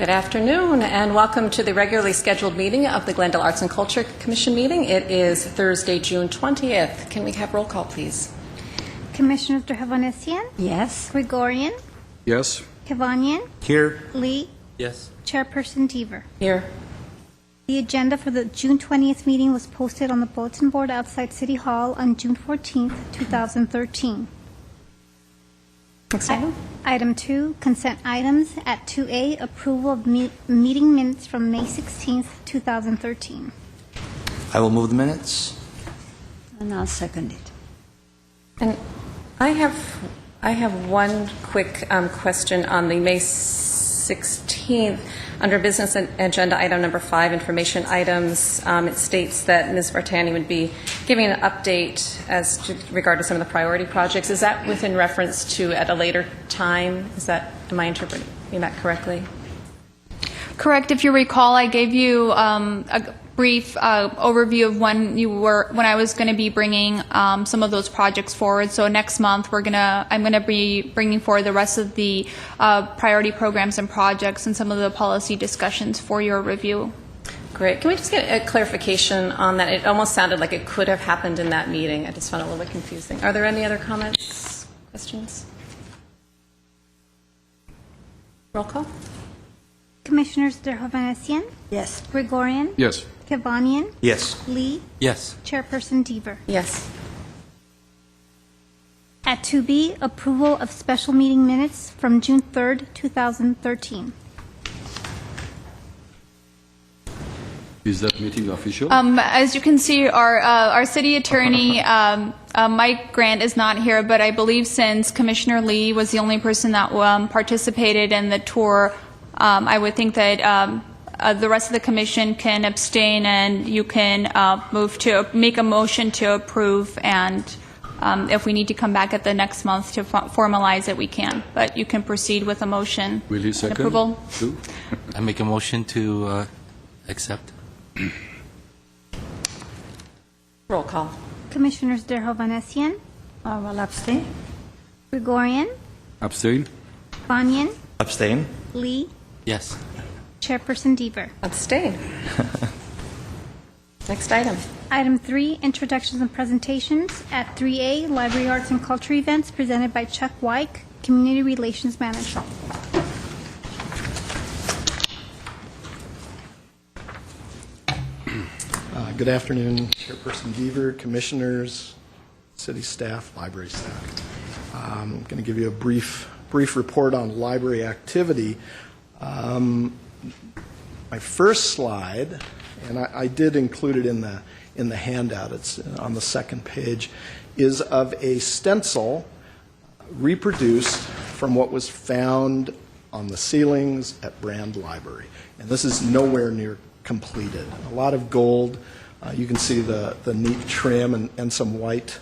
Good afternoon, and welcome to the regularly scheduled meeting of the Glendale Arts and Culture Commission meeting. It is Thursday, June 20th. Can we have roll call, please? Commissioners Derhavanesian? Yes. Gregorian? Yes. Kavanian? Here. Lee? Yes. Chairperson Deaver. Here. The agenda for the June 20th meeting was posted on the bulletin board outside City Hall on June 14th, 2013. Next item. Item 2, consent items. At 2A, approval of meeting minutes from May 16th, 2013. I will move the minutes. And I'll second it. And I have one quick question on the May 16th. Under business agenda item number 5, information items, it states that Ms. Vartani would be giving an update as to regard to some of the priority projects. Is that within reference to at a later time? Am I interpreting that correctly? Correct. If you recall, I gave you a brief overview of when I was going to be bringing some of those projects forward. So next month I'm going to be bringing forward the rest of the priority programs and projects and some of the policy discussions for your review. Great. Can we just get a clarification on that? It almost sounded like it could have happened in that meeting. I just found it a little bit confusing. Are there any other comments, questions? Roll call. Commissioners Derhavanesian? Yes. Gregorian? Yes. Kavanian? Yes. Lee? Yes. Chairperson Deaver. Yes. At 2B, approval of special meeting minutes from June 3rd, 2013. Is that meeting official? As you can see, our city attorney, Mike Grant, is not here, but I believe since Commissioner Lee was the only person that participated in the tour, I would think that the rest of the commission can abstain, and you can make a motion to approve, and if we need to come back at the next month to formalize it, we can. But you can proceed with a motion. Will you second? Approval. I make a motion to accept. Roll call. Commissioners Derhavanesian? I will abstain. Gregorian? Abstain. Kavanian? Abstain. Lee? Yes. Chairperson Deaver. Abstain. Next item. Item 3, introductions and presentations. At 3A, Library Arts and Culture events presented by Chuck Wyke, Community Relations Manager. Good afternoon, Chairperson Deaver, Commissioners, City staff, Library staff. I'm going to give you a brief report on library activity. My first slide, and I did include it in the handout, it's on the second page, is of a stencil reproduced from what was found on the ceilings at Brand Library. And this is nowhere near completed. A lot of gold. You can see the neat trim and some white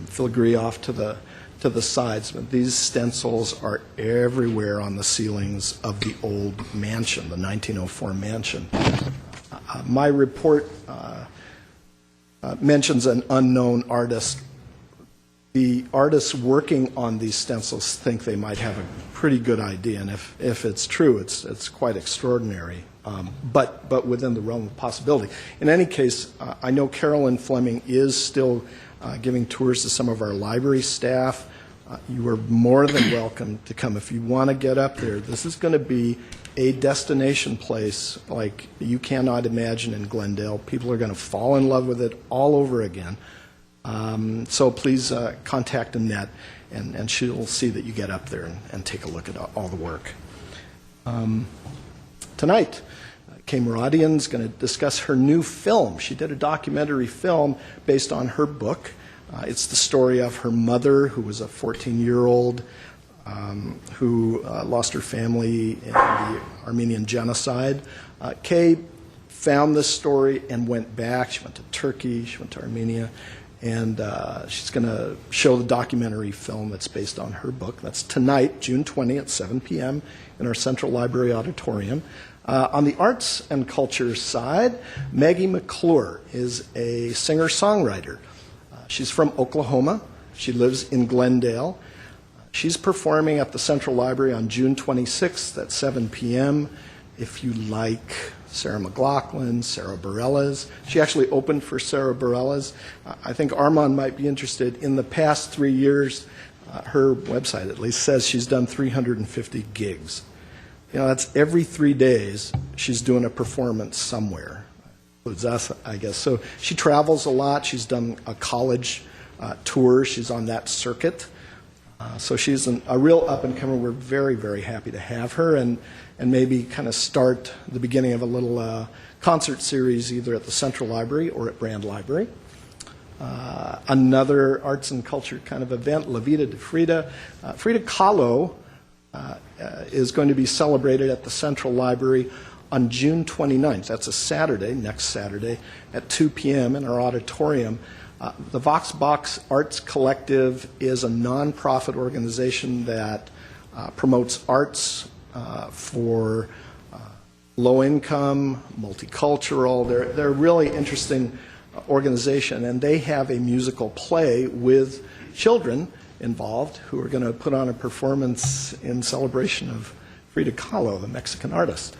filigree off to the sides. But these stencils are everywhere on the ceilings of the old mansion, the 1904 mansion. My report mentions an unknown artist. The artists working on these stencils think they might have a pretty good idea, and if it's true, it's quite extraordinary, but within the realm of possibility. In any case, I know Carolyn Fleming is still giving tours to some of our library staff. You are more than welcome to come if you want to get up there. This is going to be a destination place like you cannot imagine in Glendale. People are going to fall in love with it all over again. So please contact Annette, and she'll see that you get up there and take a look at all the work. Tonight, Kay Muradian's going to discuss her new film. She did a documentary film based on her book. It's the story of her mother, who was a 14-year-old who lost her family in the Armenian genocide. Kay found this story and went back. She went to Turkey, she went to Armenia, and she's going to show the documentary film that's based on her book. That's tonight, June 20 at 7 p.m. in our Central Library Auditorium. On the arts and culture side, Maggie McClure is a singer-songwriter. She's from Oklahoma. She lives in Glendale. She's performing at the Central Library on June 26th at 7 p.m. If you like Sarah McLachlan, Sarah Bareilles. She actually opened for Sarah Bareilles. I think Armand might be interested. In the past 3 years, her website at least says she's done 350 gigs. You know, that's every 3 days she's doing a performance somewhere. Includes us, I guess. So she travels a lot. She's done a college tour. She's on that circuit. So she's a real up-and-comer. We're very, very happy to have her and maybe kind of start the beginning of a little concert series either at the Central Library or at Brand Library. Another arts and culture kind of event, La Vida de Frida. Frida Kahlo is going to be celebrated at the Central Library on June 29th. That's a Saturday, next Saturday, at 2 p.m. in our auditorium. The Vox Box Arts Collective is a nonprofit organization that promotes arts for low income, multicultural. They're a really interesting organization, and they have a musical play with children involved who are going to put on a performance in celebration of Frida Kahlo, the Mexican artist.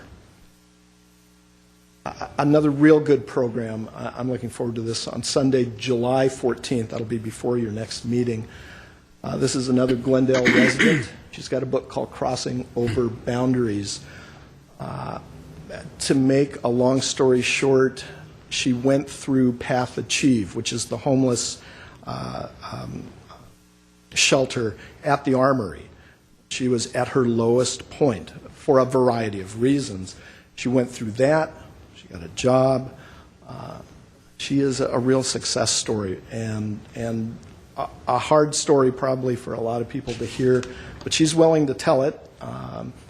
Another real good program. I'm looking forward to this on Sunday, July 14th. That'll be before your next meeting. This is another Glendale resident. She's got a book called Crossing Over Boundaries. To make a long story short, she went through Path Achieve, which is the homeless shelter at the Armory. She was at her lowest point for a variety of reasons. She went through that. She got a job. She is a real success story and a hard story probably for a lot of people to hear, but she's willing to tell it.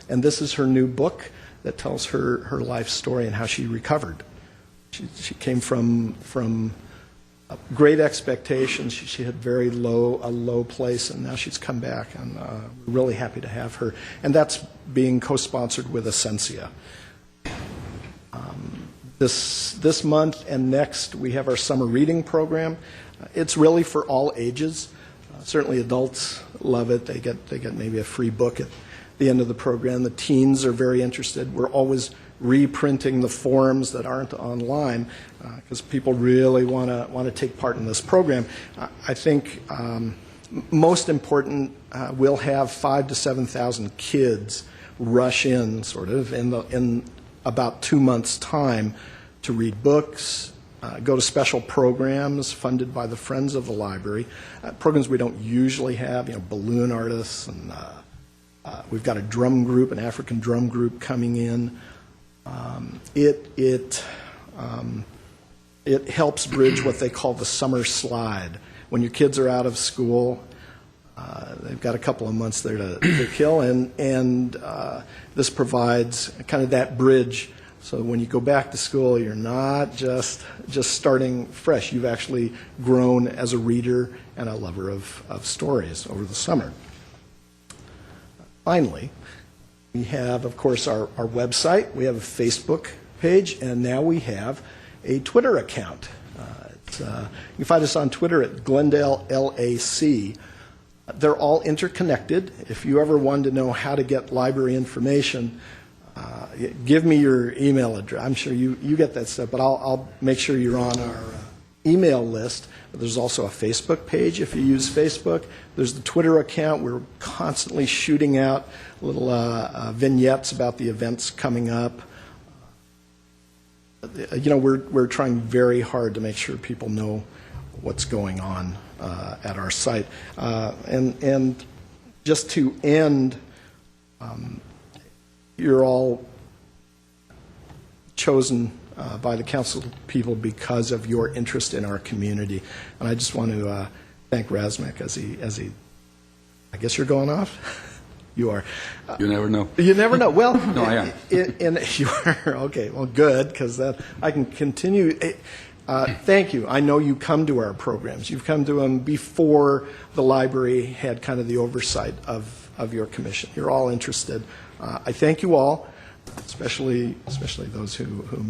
And this is her new book that tells her life story and how she recovered. She came from great expectations. She had a low place, and now she's come back, and we're really happy to have her. And that's being co-sponsored with Essentia. This month and next, we have our summer reading program. It's really for all ages. Certainly adults love it. They get maybe a free book at the end of the program. The teens are very interested. We're always reprinting the forms that aren't online because people really want to take part in this program. I think most important, we'll have 5,000 to 7,000 kids rush in sort of in about 2 months' time to read books, go to special programs funded by the Friends of the Library, programs we don't usually have, balloon artists, and we've got a drum group, an African drum group coming in. It helps bridge what they call the summer slide. When your kids are out of school, they've got a couple of months there to kill, and this provides kind of that bridge. So when you go back to school, you're not just starting fresh. You've actually grown as a reader and a lover of stories over the summer. Finally, we have, of course, our website. We have a Facebook page, and now we have a Twitter account. You can find us on Twitter at Glendale LAC. They're all interconnected. If you ever wanted to know how to get library information, give me your email address. I'm sure you get that stuff, but I'll make sure you're on our email list. There's also a Facebook page if you use Facebook. There's the Twitter account. We're constantly shooting out little vignettes about the events coming up. We're trying very hard to make sure people know what's going on at our site. And just to end, you're all chosen by the council people because of your interest in our community. And I just want to thank Razmik as he, I guess you're going off? You are. You never know. You never know. Well, No, I am. You are. Okay, well, good, because that I can continue. Thank you. I know you come to our programs. You've come to them before the library had kind of the oversight of your commission. You're all interested. I thank you all, especially those who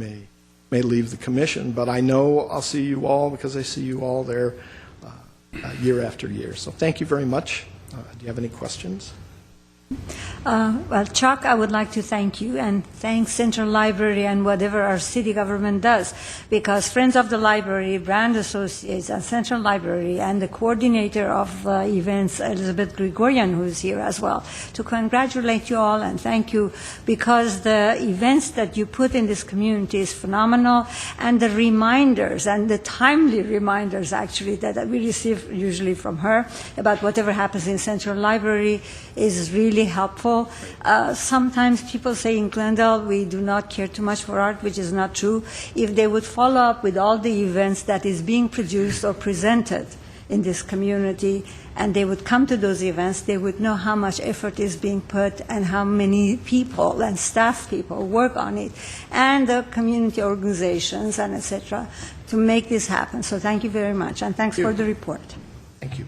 may leave the commission. But I know I'll see you all because I see you all there year after year. So thank you very much. Do you have any questions? Well, Chuck, I would like to thank you and thank Central Library and whatever our city government does, because Friends of the Library, Brand Associates, and Central Library, and the coordinator of events, Elizabeth Gregorian, who is here as well, to congratulate you all and thank you, because the events that you put in this community is phenomenal, and the reminders, and the timely reminders, actually, that we receive usually from her about whatever happens in Central Library is really helpful. Sometimes people say in Glendale we do not care too much for art, which is not true. If they would follow up with all the events that is being produced or presented in this community, and they would come to those events, they would know how much effort is being put and how many people and staff people work on it, and the community organizations and etc. to make this happen. So thank you very much, and thanks for the report. Thank you.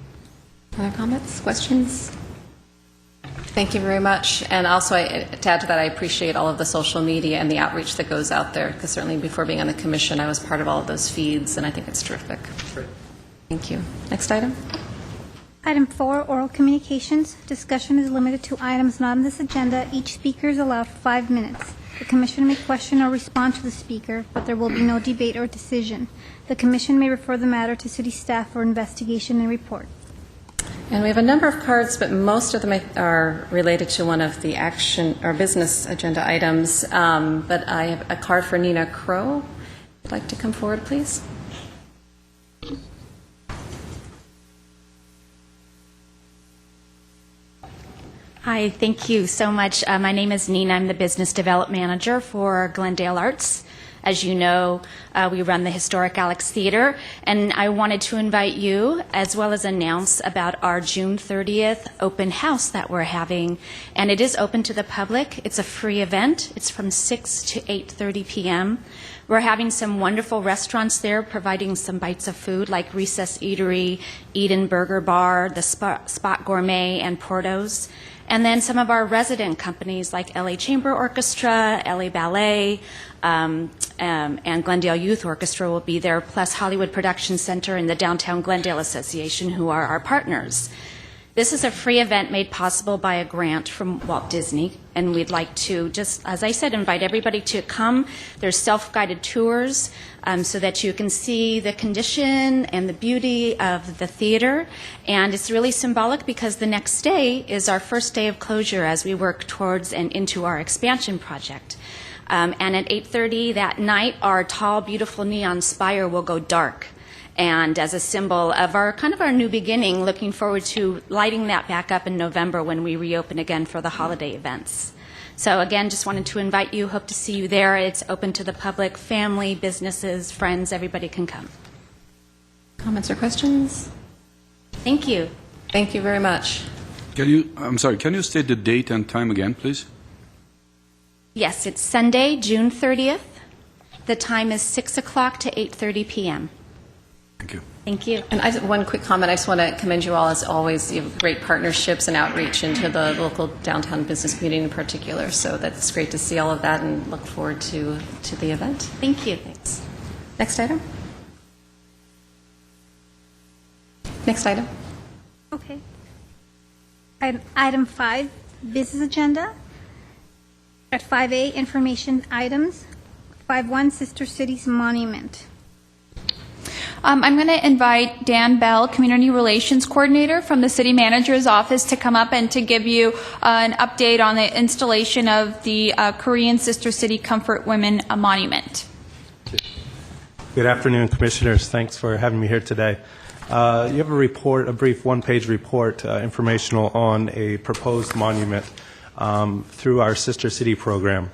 Other comments, questions? Thank you very much. And also, to add to that, I appreciate all of the social media and the outreach that goes out there, because certainly before being on the commission, I was part of all of those feeds, and I think it's terrific. Great. Thank you. Next item. Item 4, oral communications. Discussion is limited to items not on this agenda. Each speaker is allowed 5 minutes. The commission may question or respond to the speaker, but there will be no debate or decision. The commission may refer the matter to city staff for investigation and report. And we have a number of cards, but most of them are related to one of the action or business agenda items. But I have a card for Nina Crow. Would you like to come forward, please? Hi, thank you so much. My name is Nina. I'm the Business Development Manager for Glendale Arts. As you know, we run the historic Alex Theater, and I wanted to invite you, as well as announce about our June 30th open house that we're having, and it is open to the public. It's a free event. It's from 6 to 8:30 p.m. We're having some wonderful restaurants there, providing some bites of food like Recess Eatery, Eden Burger Bar, the Spot Gourmet, and Porto's. And then some of our resident companies like LA Chamber Orchestra, LA Ballet, and Glendale Youth Orchestra will be there, plus Hollywood Production Center and the Downtown Glendale Association, who are our partners. This is a free event made possible by a grant from Walt Disney, and we'd like to just, as I said, invite everybody to come. There's self-guided tours so that you can see the condition and the beauty of the theater, and it's really symbolic because the next day is our first day of closure as we work towards and into our expansion project. And at 8:30 that night, our tall, beautiful neon spire will go dark. And as a symbol of our kind of our new beginning, looking forward to lighting that back up in November when we reopen again for the holiday events. So again, just wanted to invite you, hope to see you there. It's open to the public, family, businesses, friends, everybody can come. Comments or questions? Thank you. Thank you very much. Can you state the date and time again, please? Yes, it's Sunday, June 30th. The time is 6 o'clock to 8:30 p.m. Thank you. Thank you. And one quick comment. I just want to commend you all, as always. You have great partnerships and outreach into the local downtown business community in particular. So that's great to see all of that, and look forward to the event. Thank you. Thanks. Next item. Next item. Okay. Item 5, business agenda. At 5A, information items. 5.1, Sister Cities Monument. I'm going to invite Dan Bell, Community Relations Coordinator from the City Manager's Office, to come up and to give you an update on the installation of the Korean Sister City Comfort Women Monument. Good afternoon, Commissioners. Thanks for having me here today. You have a report, a brief one-page report, informational on a proposed monument through our Sister City program.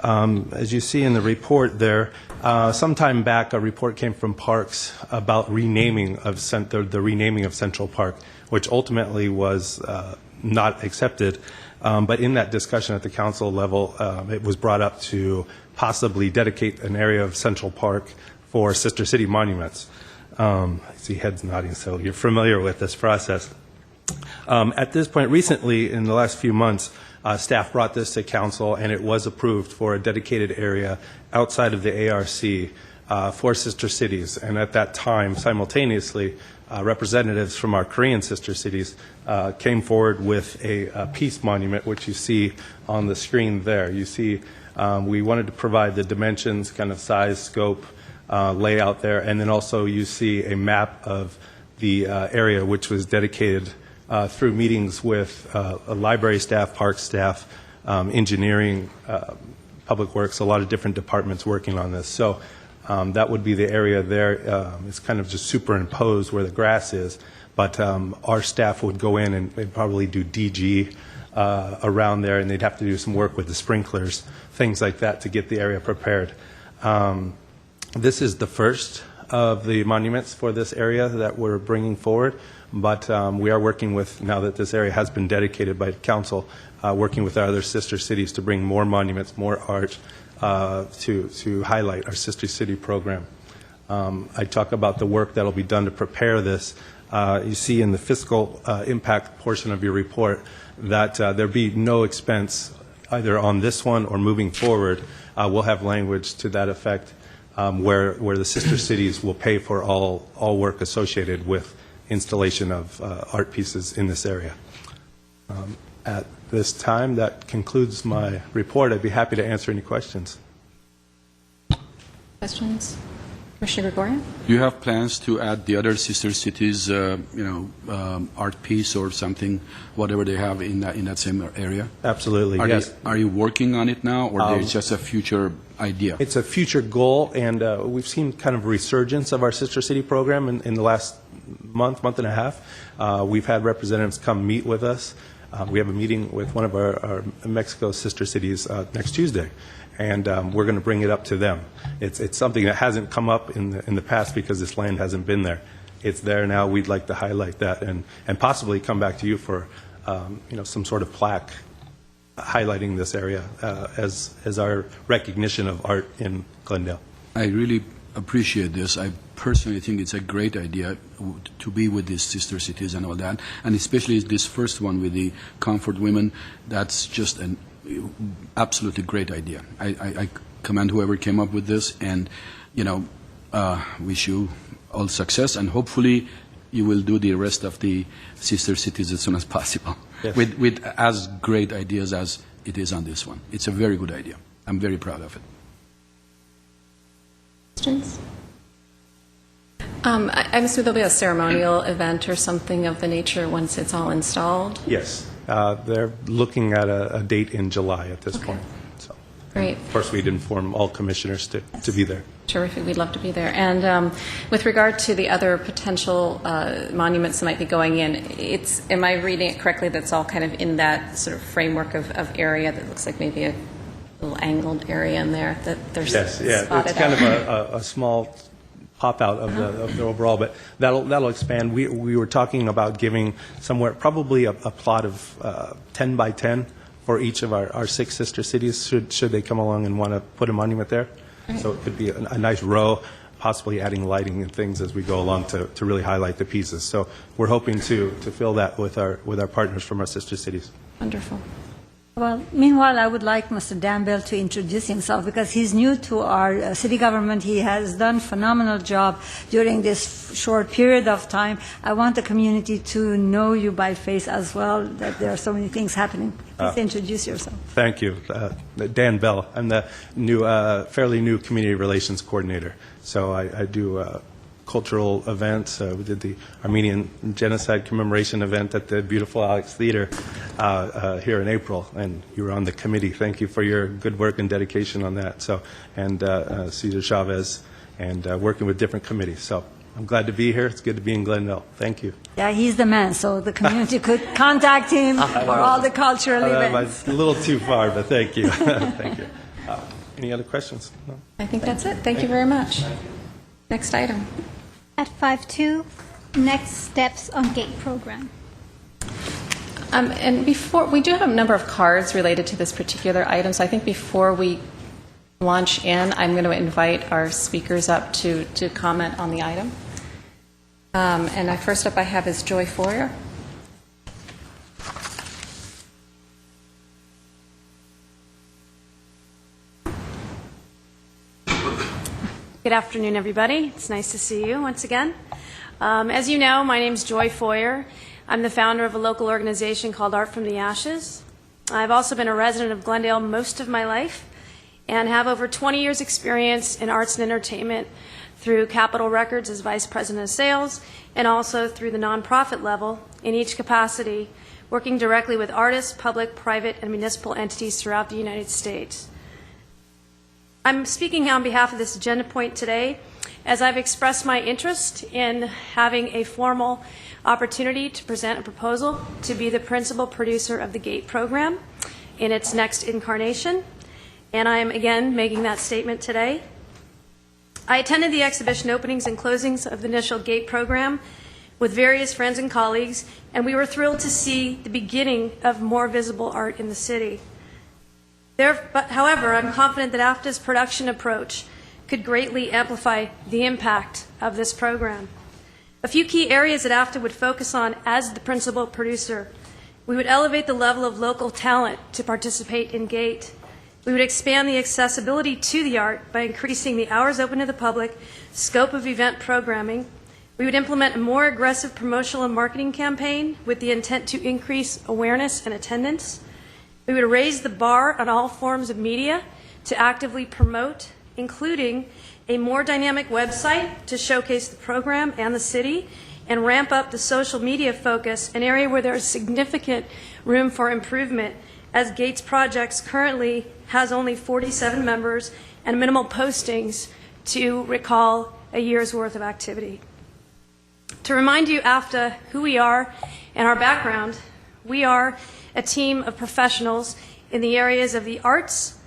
As you see in the report there, some time back a report came from Parks about renaming of the renaming of Central Park, which ultimately was not accepted. But in that discussion at the council level, it was brought up to possibly dedicate an area of Central Park for Sister City monuments. I see heads nodding, so you're familiar with this process. At this point, recently, in the last few months, staff brought this to council, and it was approved for a dedicated area outside of the ARC for Sister Cities. And at that time, simultaneously, representatives from our Korean sister cities came forward with a peace monument, which you see on the screen there. You see, we wanted to provide the dimensions, kind of size, scope, layout there, and then also you see a map of the area which was dedicated through meetings with library staff, park staff, engineering, public works, a lot of different departments working on this. So that would be the area there. It's kind of just superimposed where the grass is, but our staff would go in and they'd probably do DG around there, and they'd have to do some work with the sprinklers, things like that to get the area prepared. This is the first of the monuments for this area that we're bringing forward, but we are working with, now that this area has been dedicated by council, working with our other sister cities to bring more monuments, more art to highlight our sister city program. I talk about the work that will be done to prepare this. You see in the fiscal impact portion of your report that there be no expense either on this one or moving forward. We'll have language to that effect where the sister cities will pay for all work associated with installation of art pieces in this area. At this time, that concludes my report. I'd be happy to answer any questions. Questions? Commissioner Gregorian? Do you have plans to add the other sister cities, art piece or something, whatever they have in that same area? Absolutely, yes. Are you working on it now, or there's just a future idea? It's a future goal, and we've seen kind of a resurgence of our sister city program in the last month and a half. We've had representatives come meet with us. We have a meeting with one of our Mexico sister cities next Tuesday, and we're going to bring it up to them. It's something that hasn't come up in the past because this land hasn't been there. It's there now. We'd like to highlight that and possibly come back to you for some sort of plaque highlighting this area as our recognition of art in Glendale. I really appreciate this. I personally think it's a great idea to be with these sister cities and all that, and especially this first one with the Comfort Women. That's just an absolutely great idea. I commend whoever came up with this, and wish you all success, and hopefully you will do the rest of the sister cities as soon as possible. Yes. with as great ideas as it is on this one. It's a very good idea. I'm very proud of it. Questions? I'm assuming there'll be a ceremonial event or something of the nature once it's all installed? Yes, they're looking at a date in July at this point. So, Great. of course, we'd inform all commissioners to be there. Terrific. We'd love to be there. And with regard to the other potential monuments that might be going in, am I reading it correctly that's all kind of in that sort of framework of area that looks like maybe a little angled area in there that there's Yes, yeah, spotted it's kind out? of a small pop out of the overall, but that'll expand. We were talking about giving somewhere probably a plot of 10 by 10 for each of our 6 sister cities should they come along and want to put a monument there. Right. So it could be a nice row, possibly adding lighting and things as we go along to really highlight the pieces. So we're hoping to fill that with our partners from our sister cities. Wonderful. Well, meanwhile, I would like Mr. Dan Bell to introduce himself because he's new to our city government. He has done a phenomenal job during this short period of time. I want the community to know you by face as well, that there are so many things happening. Please introduce yourself. Thank you. Dan Bell. I'm the fairly new community relations coordinator. So I do cultural events. We did the Armenian Genocide Commemoration event at the beautiful Alex Theater here in April, and you were on the committee. Thank you for your good work and dedication on that. So, and Cesar Chavez, and working with different committees. So I'm glad to be here. It's good to be in Glendale. Thank you. Yeah, he's the man, so the community could contact him for all the cultural events. A little too far, but thank you. Thank you. Any other questions? No? I think that's it. Thank you very much. Next item. At 5.2, next steps on GATE program. And before, we do have a number of cards related to this particular item, so I think before we launch in, I'm going to invite our speakers up to comment on the item. And first up I have is Joy Foyer. Good afternoon, everybody. It's nice to see you once again. As you know, my name's Joy Foyer. I'm the founder of a local organization called Art from the Ashes. I've also been a resident of Glendale most of my life and have over 20 years' experience in arts and entertainment through Capitol Records as Vice President of Sales and also through the nonprofit level in each capacity, working directly with artists, public, private, and municipal entities throughout the United States. I'm speaking on behalf of this agenda point today as I've expressed my interest in having a formal opportunity to present a proposal to be the principal producer of the GATE program in its next incarnation, and I am again making that statement today. I attended the exhibition openings and closings of the initial GATE program with various friends and colleagues, and we were thrilled to see the beginning of more visible art in the city. However, I'm confident that AFTA's production approach could greatly amplify the impact of this program. A few key areas that AFTA would focus on as the principal producer. We would elevate the level of local talent to participate in GATE. We would expand the accessibility to the art by increasing the hours open to the public, scope of event programming. We would implement a more aggressive promotional and marketing campaign with the intent to increase awareness and attendance. We would raise the bar on all forms of media to actively promote, including a more dynamic website to showcase the program and the city, and ramp up the social media focus, an area where there is significant room for improvement, as GATE's projects currently has only 47 members and minimal postings to recall a year's worth of activity. To remind you, AFTA, who we are and our background, we are a team of professionals in the areas of the arts,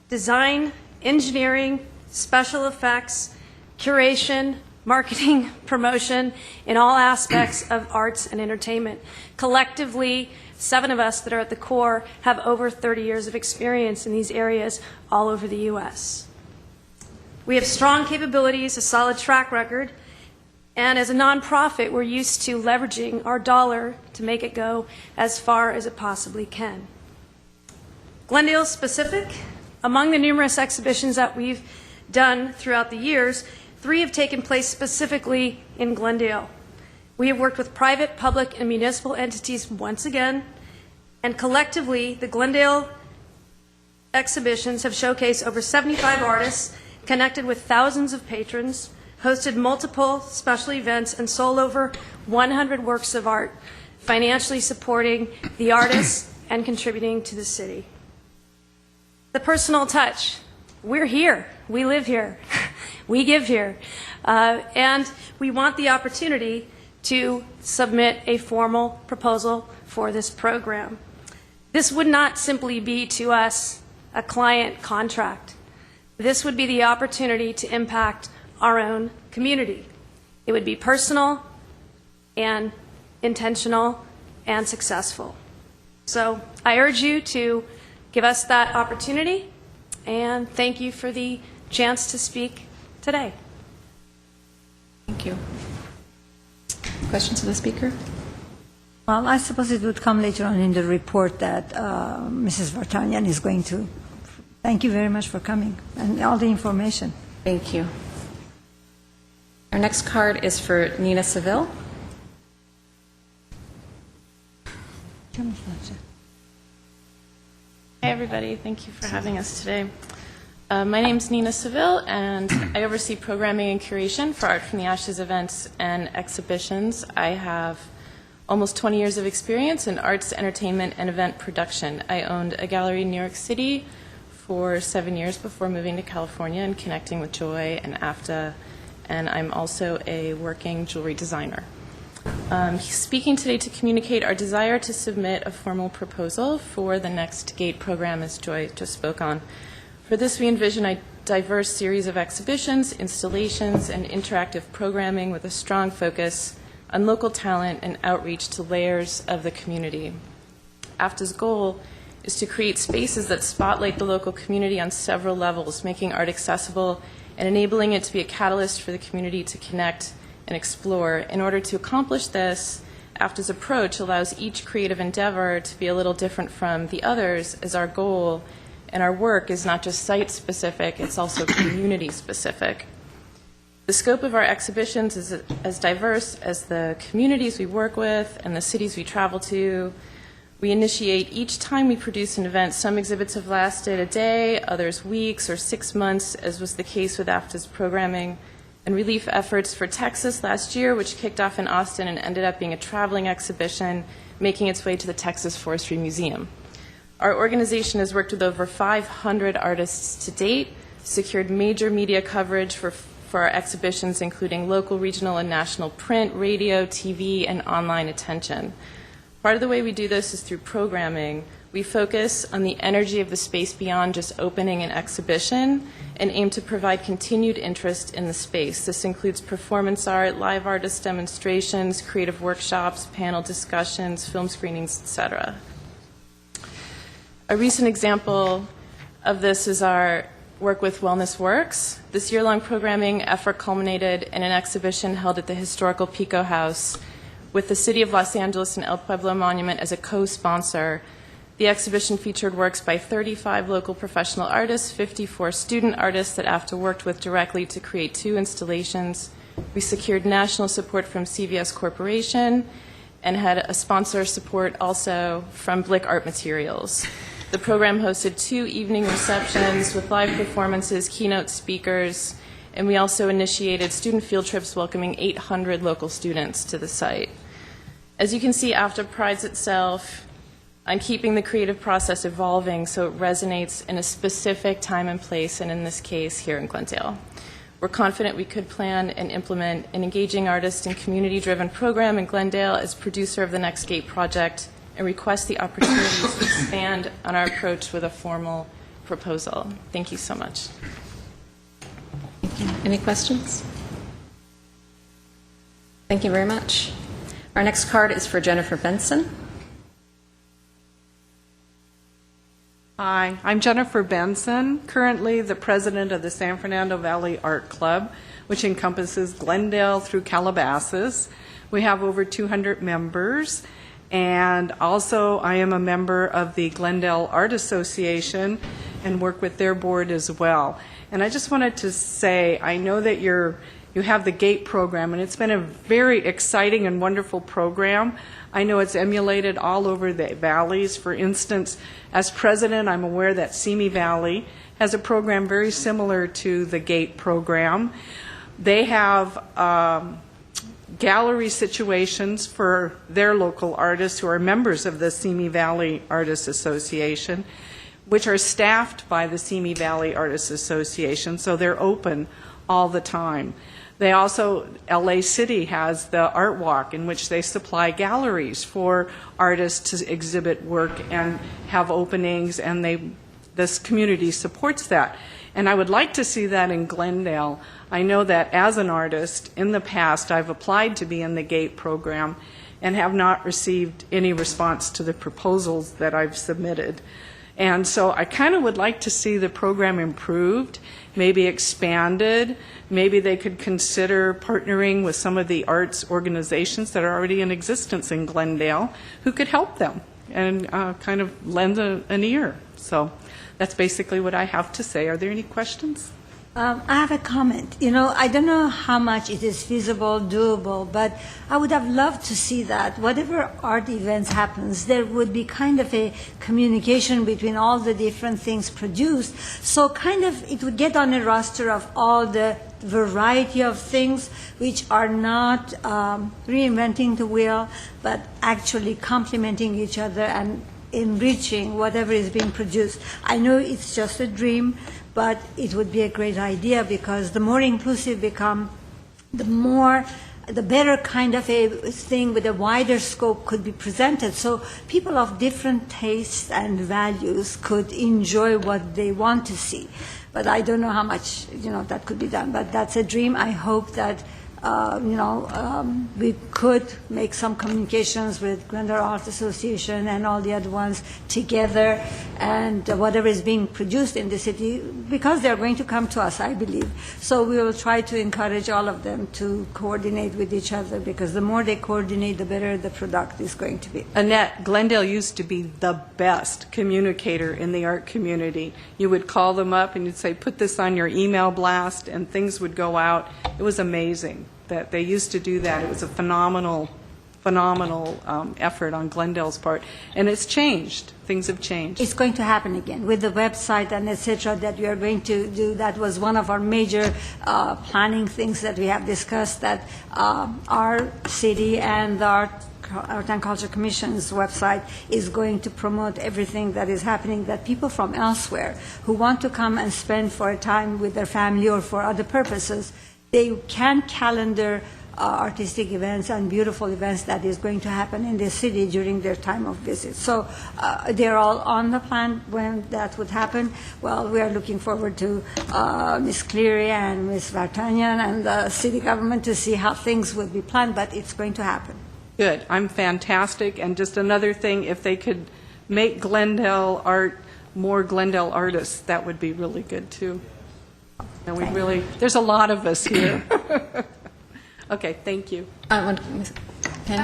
design, engineering, special effects, curation, marketing, promotion, in all aspects of arts and entertainment. Collectively, 7 of us that are at the core have over 30 years of experience in these areas all over the U.S. We have strong capabilities, a solid track record, and as a nonprofit, we're used to leveraging our dollar to make it go as far as it possibly can. Glendale specific, among the numerous exhibitions that we've done throughout the years, 3 have taken place specifically in Glendale. We have worked with private, public, and municipal entities once again, and collectively, the Glendale exhibitions have showcased over 75 artists, connected with thousands of patrons, hosted multiple special events, and sold over 100 works of art, financially supporting the artists and contributing to the city. The personal touch. We're here. We live here. We give here. And we want the opportunity to submit a formal proposal for this program. This would not simply be to us a client contract. This would be the opportunity to impact our own community. It would be personal and intentional and successful. So I urge you to give us that opportunity, and thank you for the chance to speak today. Thank you. Questions of the speaker? Well, I suppose it would come later on in the report that Mrs. Vartanian is going to. Thank you very much for coming and all the information. Thank you. Our next card is for Nina Seville. Hi, everybody. Thank you for having us today. My name's Nina Seville, and I oversee programming and curation for Art from the Ashes events and exhibitions. I have almost 20 years of experience in arts, entertainment, and event production. I owned a gallery in New York City for 7 years before moving to California and connecting with Joy and AFTA, and I'm also a working jewelry designer. Speaking today to communicate our desire to submit a formal proposal for the next GATE program, as Joy just spoke on. For this, we envision a diverse series of exhibitions, installations, and interactive programming with a strong focus on local talent and outreach to layers of the community. AFTA's goal is to create spaces that spotlight the local community on several levels, making art accessible and enabling it to be a catalyst for the community to connect and explore. In order to accomplish this, AFTA's approach allows each creative endeavor to be a little different from the others, as our goal and our work is not just site-specific, it's also community-specific. The The scope of our exhibitions is as diverse as the communities we work with and the cities we travel to. We initiate each time we produce an event. Some exhibits have lasted a day, others weeks or 6 months, as was the case with AFTA's programming and relief efforts for Texas last year, which kicked off in Austin and ended up being a traveling exhibition, making its way to the Texas Forestry Museum. Our organization has worked with over 500 artists to date, secured major media coverage for our exhibitions, including local, regional, and national print, radio, TV, and online attention. Part of the way we do this is through programming. We focus on the energy of the space beyond just opening an exhibition and aim to provide continued interest in the space. This includes performance art, live artist demonstrations, creative workshops, panel discussions, film screenings, etc. A recent example of this is our work with Wellness Works. This year-long programming effort culminated in an exhibition held at the historical Pico House with the City of Los Angeles and El Pueblo Monument as a co-sponsor. The exhibition featured works by 35 local professional artists, 54 student artists that AFTA worked with directly to create 2 installations. We secured national support from CVS Corporation and had a sponsor support also from Blick Art Materials. The program hosted 2 evening receptions with live performances, keynote speakers, and we also initiated student field trips welcoming 800 local students to the site. As you can see, AFTA prides itself on keeping the creative process evolving so it resonates in a specific time and place, and in this case, here in Glendale. We're confident we could plan and implement an engaging artist and community-driven program in Glendale as producer of the Next Gate project, and request the opportunity to expand on our approach with a formal proposal. Thank you so much. Thank you. Any questions? Thank you very much. Our next card is for Jennifer Benson. Hi, I'm Jennifer Benson, currently the president of the San Fernando Valley Art Club, which encompasses Glendale through Calabasas. We have over 200 members. And also, I am a member of the Glendale Art Association and work with their board as well. And I just wanted to say, I know that you have the GATE program, and it's been a very exciting and wonderful program. I know it's emulated all over the valleys. For instance, as president, I'm aware that Simi Valley has a program very similar to the GATE program. They have gallery situations for their local artists who are members of the Simi Valley Artists Association, which are staffed by the Simi Valley Artists Association, so they're open all the time. They also, LA City has the Art Walk, in which they supply galleries for artists to exhibit work and have openings, and this community supports that. And I would like to see that in Glendale. I know that as an artist, in the past, I've applied to be in the GATE program and have not received any response to the proposals that I've submitted. And so I kind of would like to see the program improved, maybe expanded. Maybe they could consider partnering with some of the arts organizations that are already in existence in Glendale who could help them and kind of lend an ear. So that's basically what I have to say. Are there any questions? I have a comment. I don't know how much it is feasible, doable, but I would have loved to see that whatever art events happens, there would be kind of a communication between all the different things produced. So kind of it would get on a roster of all the variety of things which are not reinventing the wheel, but actually complementing each other and enriching whatever is being produced. I know it's just a dream, but it would be a great idea, because the more inclusive become, the better kind of a thing with a wider scope could be presented. So people of different tastes and values could enjoy what they want to see. But I don't know how much that could be done. But that's a dream. I hope that we could make some communications with Glendale Art Association and all the other ones together, and whatever is being produced in the city, because they're going to come to us, I believe. So we will try to encourage all of them to coordinate with each other, because the more they coordinate, the better the product is going to be. Annette, Glendale used to be the best communicator in the art community. You would call them up and you'd say, put this on your email blast, and things would go out. It was amazing that they used to do that. It was a phenomenal effort on Glendale's part. And it's changed. Things have changed. It's going to happen again with the website and et cetera that we are going to do. That was one of our major planning things that we have discussed, that our city and our Art and Culture Commission's website is going to promote everything that is happening, that people from elsewhere who want to come and spend for a time with their family or for other purposes, they can calendar artistic events and beautiful events that is going to happen in the city during their time of visit. So they're all on the plan when that would happen. Well, we are looking forward to Ms. Cleary and Ms. Vartanian and the city government to see how things would be planned, but it's going to happen. Good. I'm fantastic. And just another thing, if they could make Glendale art more Glendale artists, that would be really good too. And we really, there's a lot of us here. Okay, thank you. I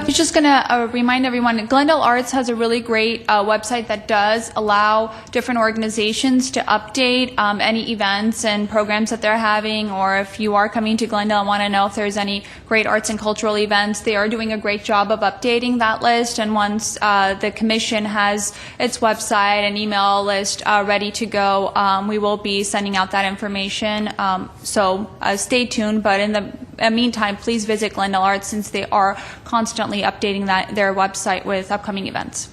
was just going to remind everyone, Glendale Arts has a really great website that does allow different organizations to update any events and programs that they're having, or if you are coming to Glendale and want to know if there's any great arts and cultural events, they are doing a great job of updating that list. And once the commission has its website and email list ready to go, we will be sending out that information. So stay tuned. But in the meantime, please visit Glendale Arts, since they are constantly updating their website with upcoming events.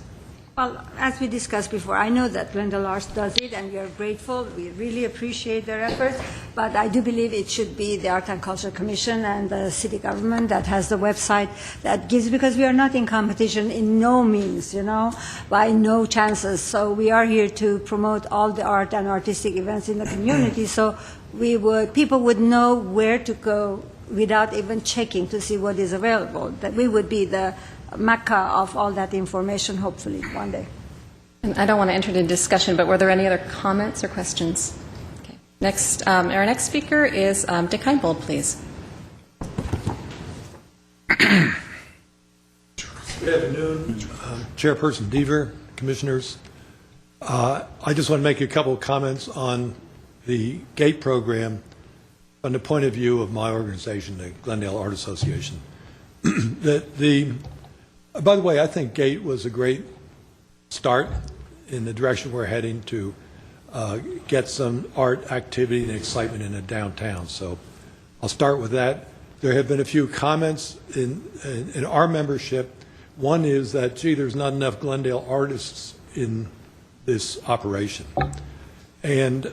Well, as we discussed before, I know that Glendale Arts does it, and we are grateful. We really appreciate their efforts, but I do believe it should be the Art and Culture Commission and the city government that has the website that gives, because we are not in competition in no means, by no chances. So we are here to promote all the art and artistic events in the community, so people would know where to go without even checking to see what is available, that we would be the mecca of all that information, hopefully, one day. And I don't want to enter into discussion, but were there any other comments or questions? Okay. Next, our next speaker is Dick Heinbold, please. Good afternoon, Chairperson Deaver, Commissioners. I just want to make a couple of comments on the GATE program from the point of view of my organization, the Glendale Art Association. By the way, I think GATE was a great start in the direction we're heading to get some art activity and excitement in the downtown. So I'll start with that. There have been a few comments in our membership. One is that, gee, there's not enough Glendale artists in this operation. And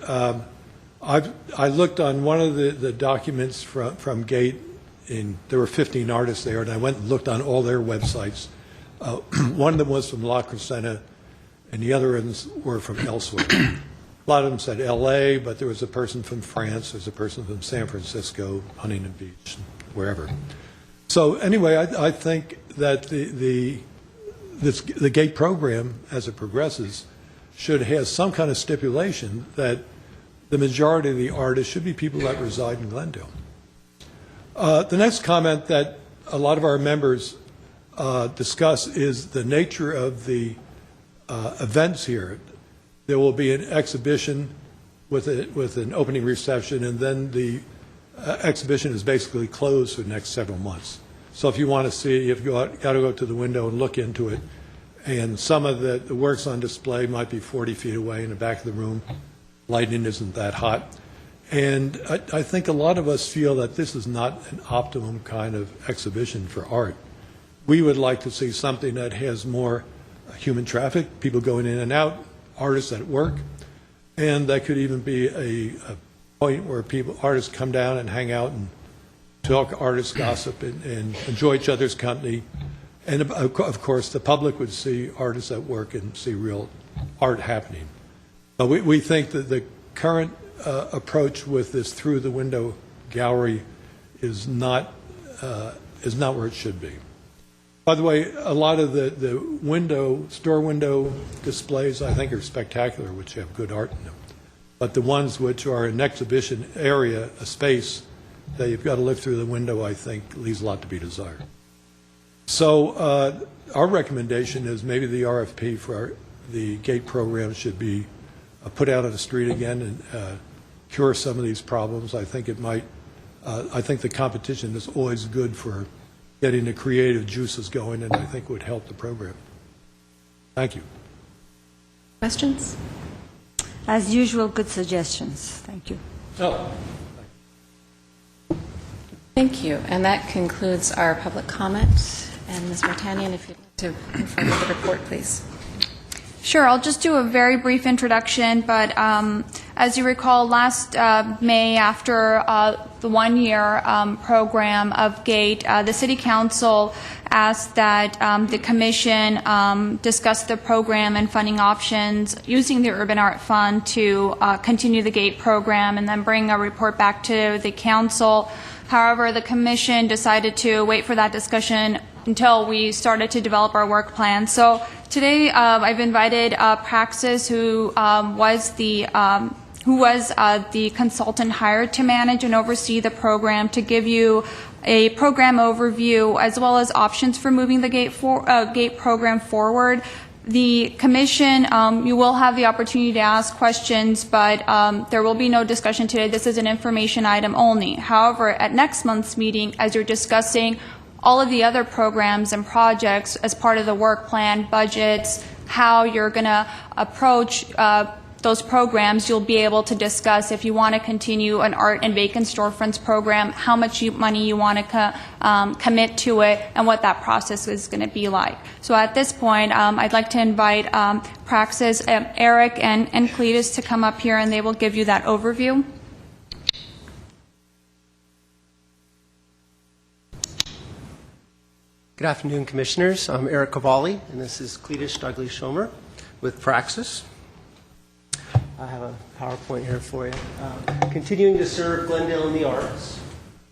I looked on one of the documents from GATE, and there were 15 artists there, and I went and looked on all their websites. One of them was from La Crescenta, and the other ones were from elsewhere. A lot of them said L.A., but there was a person from France, there's a person from San Francisco, Huntington Beach, wherever. So anyway, I think that the GATE program, as it progresses, should have some kind of stipulation that the majority of the artists should be people that reside in Glendale. The next comment that a lot of our members discuss is the nature of the events here. There will be an exhibition with an opening reception, and then the exhibition is basically closed for the next several months. So if you want to see, you've got to go to the window and look into it. And some of the works on display might be 40 feet away in the back of the room. Lighting isn't that hot. And I think a lot of us feel that this is not an optimum kind of exhibition for art. We would like to see something that has more human traffic, people going in and out, artists at work, and that could even be a point where artists come down and hang out and talk artist gossip and enjoy each other's company. And of course, the public would see artists at work and see real art happening. But we think that the current approach with this through the window gallery is not is not where it should be. By the way, a lot of the store window displays I think are spectacular, which have good art in them. But the ones which are an exhibition area, a space that you've got to look through the window, I think leaves a lot to be desired. So our recommendation is maybe the RFP for the gate program should be put out on the street again and cure some of these problems. I think it might. I think the competition is always good for getting the creative juices going, and I think would help the program. Thank you. Questions? As usual, good suggestions. Thank you. Oh. Thank you. And that concludes our public comment. And Ms. Vartanian, if you'd like to confirm with the report, please. Sure, I'll just do a very brief introduction, but as you recall, last May, after the one-year program of GATE, the City Council asked that the Commission discuss the program and funding options using the Urban Art Fund to continue the GATE program and then bring a report back to the Council. However, the Commission decided to wait for that discussion until we started to develop our work plan. So today I've invited Praxis, who was the consultant hired to manage and oversee the program, to give you a program overview as well as options for moving the GATE program forward. The Commission, you will have the opportunity to ask questions, but there will be no discussion today. This is an information item only. However, at next month's meeting, as you're discussing all of the other programs and projects as part of the work plan, budgets, how you're going to approach those programs, you'll be able to discuss if you want to continue an art and vacant storefronts program, how much money you want to commit to it, and what that process is going to be like. So at this point, I'd like to invite Praxis, Eric, and Cletus to come up here, and they will give you that overview. Good afternoon, Commissioners. I'm Eric Cavalli, and this is Cletus Douglas-Schomer with Praxis. I have a PowerPoint here for you. Continuing to serve Glendale in the arts.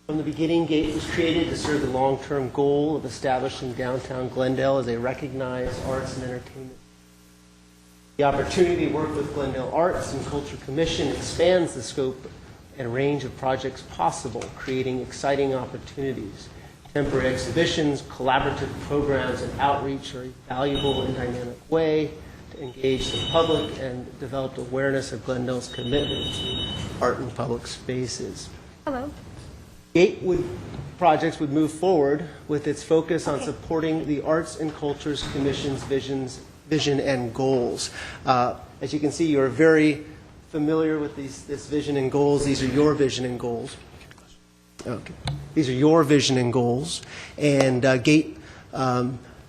From the beginning, GATE was created to serve the long-term goal of establishing downtown Glendale as a recognized arts and entertainment. The opportunity to work with Glendale Arts and Culture Commission expands the scope and range of projects possible, creating exciting opportunities. Temporary exhibitions, collaborative programs, and outreach are a valuable and dynamic way to engage the public and develop awareness of Glendale's commitment to art and public spaces. Hello. GATE projects would move forward with its focus on supporting the Arts and Cultures Commission's vision and goals. As you can see, you're very familiar with this vision and goals. These are your vision and goals. Okay. These are your vision and goals. And GATE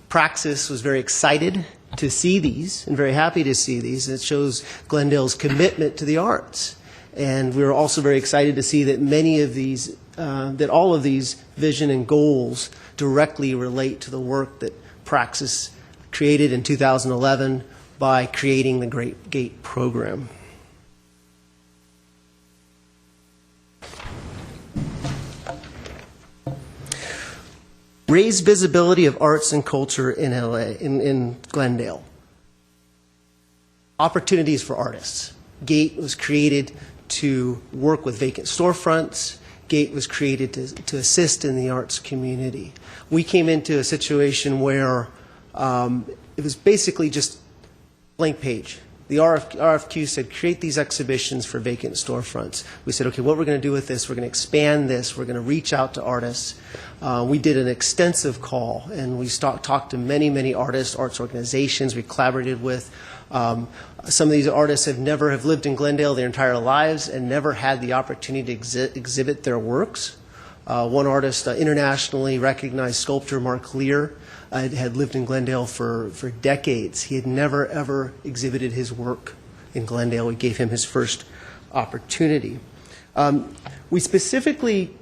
Praxis was very excited to see these and very happy to see these. It shows Glendale's commitment to the arts. And we were also very excited to see that many of these, that all of these vision and goals directly relate to the work that Praxis created in 2011 by creating the Great GATE program. Raise visibility of arts and culture in in Glendale. Opportunities for artists. GATE was created to work with vacant storefronts. GATE was created to assist in the arts community. We came into a situation where it was basically just blank page. The RFQ said, create these exhibitions for vacant storefronts. We said, okay, what we're going to do with this, we're going to expand this, we're going to reach out to artists. We did an extensive call, and we talked to many, many artists, arts organizations we collaborated with. Some of these artists have lived in Glendale their entire lives and never had the opportunity to exhibit their works. One artist, internationally recognized sculptor, Mark Lear, had lived in Glendale for decades. He had never, ever exhibited his work in Glendale. We gave him his first opportunity. We specifically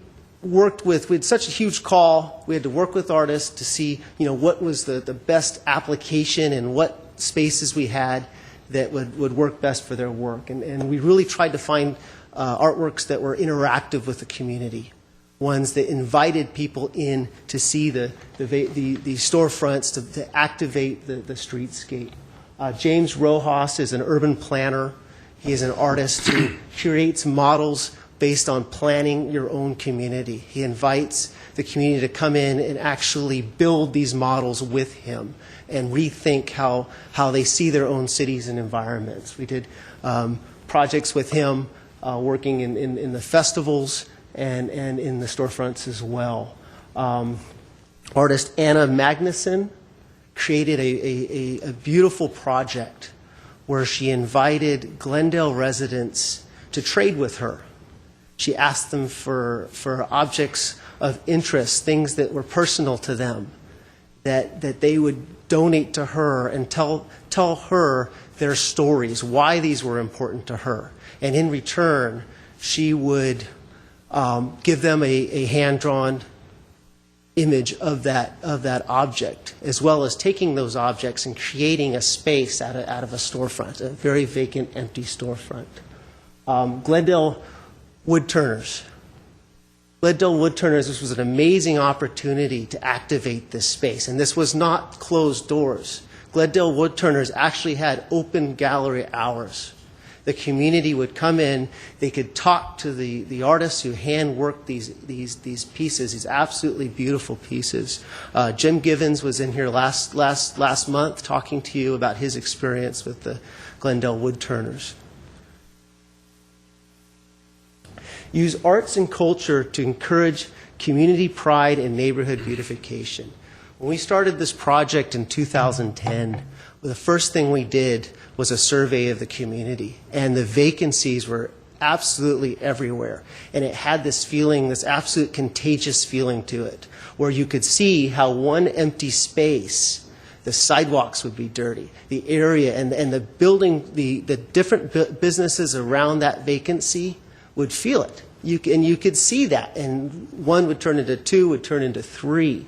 worked with, we had such a huge call, we had to work with artists to see, what was the best application and what spaces we had that would work best for their work. And we really tried to find artworks that were interactive with the community. ones that invited people in to see the storefronts, to activate the streetscape. James Rojas is an urban planner. He is an artist who curates models based on planning your own community. He invites the community to come in and actually build these models with him and rethink how they see their own cities and environments. We did projects with him working in the festivals and in the storefronts as well. Artist Anna Magnuson created a beautiful project where she invited Glendale residents to trade with her. She asked them for objects of interest, things that were personal to them, that they would donate to her and tell her their stories, why these were important to her. And in return, she would give them a hand-drawn image of that object, as well as taking those objects and creating a space out of a storefront, a very vacant, empty storefront. Glendale Woodturners. Glendale Woodturners, this was an amazing opportunity to activate this space, and this was not closed doors. Glendale Woodturners actually had open gallery hours. The community would come in, they could talk to the artists who hand-worked these pieces, these absolutely beautiful pieces. Jim Givens was in here last month talking to you about his experience with the Glendale Woodturners. Use arts and culture to encourage community pride and neighborhood beautification. When we started this project in 2010, the first thing we did was a survey of the community, and the vacancies were absolutely everywhere. And it had this feeling, this absolute contagious feeling to it, where you could see how one empty space, the sidewalks would be dirty, the area and the building, the different businesses around that vacancy would feel it. And you could see that, and one would turn into two, would turn into three.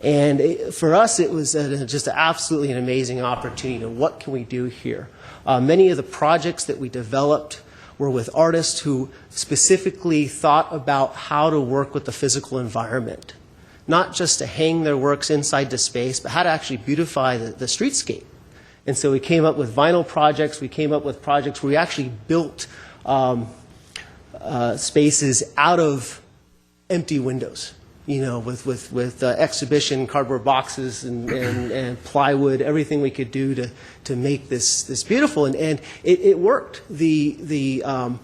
And for us, it was just absolutely an amazing opportunity. What can we do here? Many of the projects that we developed were with artists who specifically thought about how to work with the physical environment, not just to hang their works inside the space, but how to actually beautify the streetscape. And so we came up with vinyl projects. We came up with projects where we actually built spaces out of empty windows. You know, with exhibition, cardboard boxes, and plywood, everything we could do to make this beautiful, and it worked. The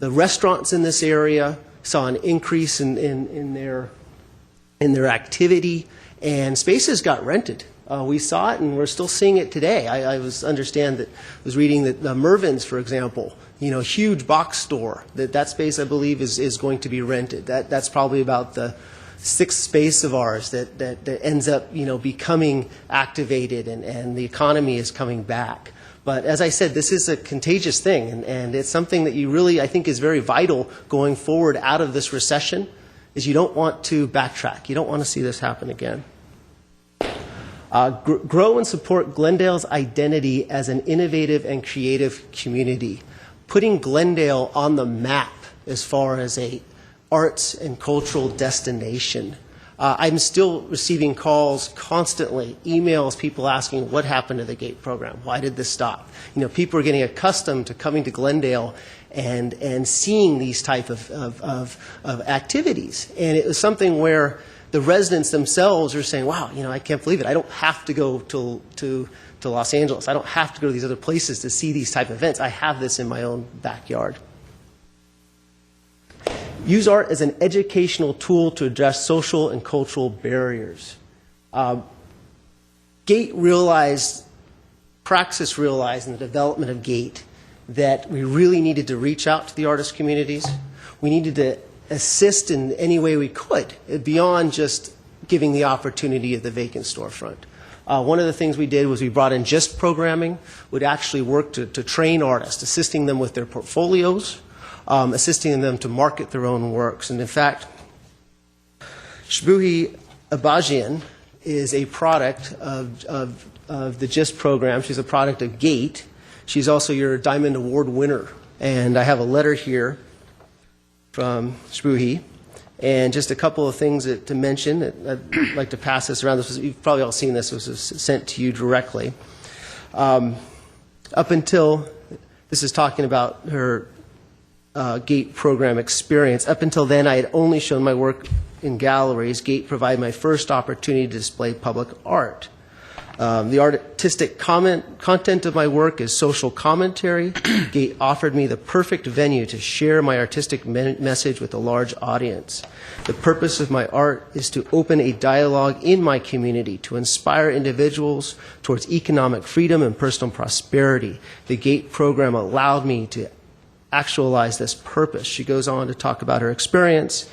restaurants in this area saw an increase in their activity, and spaces got rented. We saw it, and we're still seeing it today. I was reading that Mervyn's, for example, you know, huge box store, that space I believe is going to be rented. That's probably about the sixth space of ours that ends up, you know, becoming activated, and the economy is coming back. But as I said, this is a contagious thing, and it's something that you really, I think, is very vital going forward out of this recession, is you don't want to backtrack. You don't want to see this happen again. Grow and support Glendale's identity as an innovative and creative community, putting Glendale on the map as far as a arts and cultural destination. I'm still receiving calls constantly, emails, people asking what happened to the GATE program, why did this stop? You know, people are getting accustomed to coming to Glendale and seeing these type of activities. And it was something where the residents themselves are saying, wow, you know, I can't believe it. I don't have to go to Los Angeles. I don't have to go to these other places to see these type of events. I have this in my own backyard. Use art as an educational tool to address social and cultural barriers. GATE realized, Praxis realized in the development of GATE that we really needed to reach out to the artist communities. We needed to assist in any way we could, beyond just giving the opportunity of the vacant storefront. One of the things we did was we brought in GIST programming, would actually work to train artists, assisting them with their portfolios, assisting them to market their own works. And in fact, Shbuhi Abajian is a product of the GIST program. She's a product of GATE. She's also your Diamond Award winner. And I have a letter here from Shbuhi And just a couple of things to mention. I'd like to pass this around. You've probably all seen this. This was sent to you directly. Up until, this is talking about her GATE program experience. Up until then, I had only shown my work in galleries. GATE provided my first opportunity to display public art. The artistic content of my work is social commentary. GATE offered me the perfect venue to share my artistic message with a large audience. The purpose of my art is to open a dialogue in my community to inspire individuals towards economic freedom and personal prosperity. The GATE program allowed me to actualize this purpose. She goes on to talk about her experience.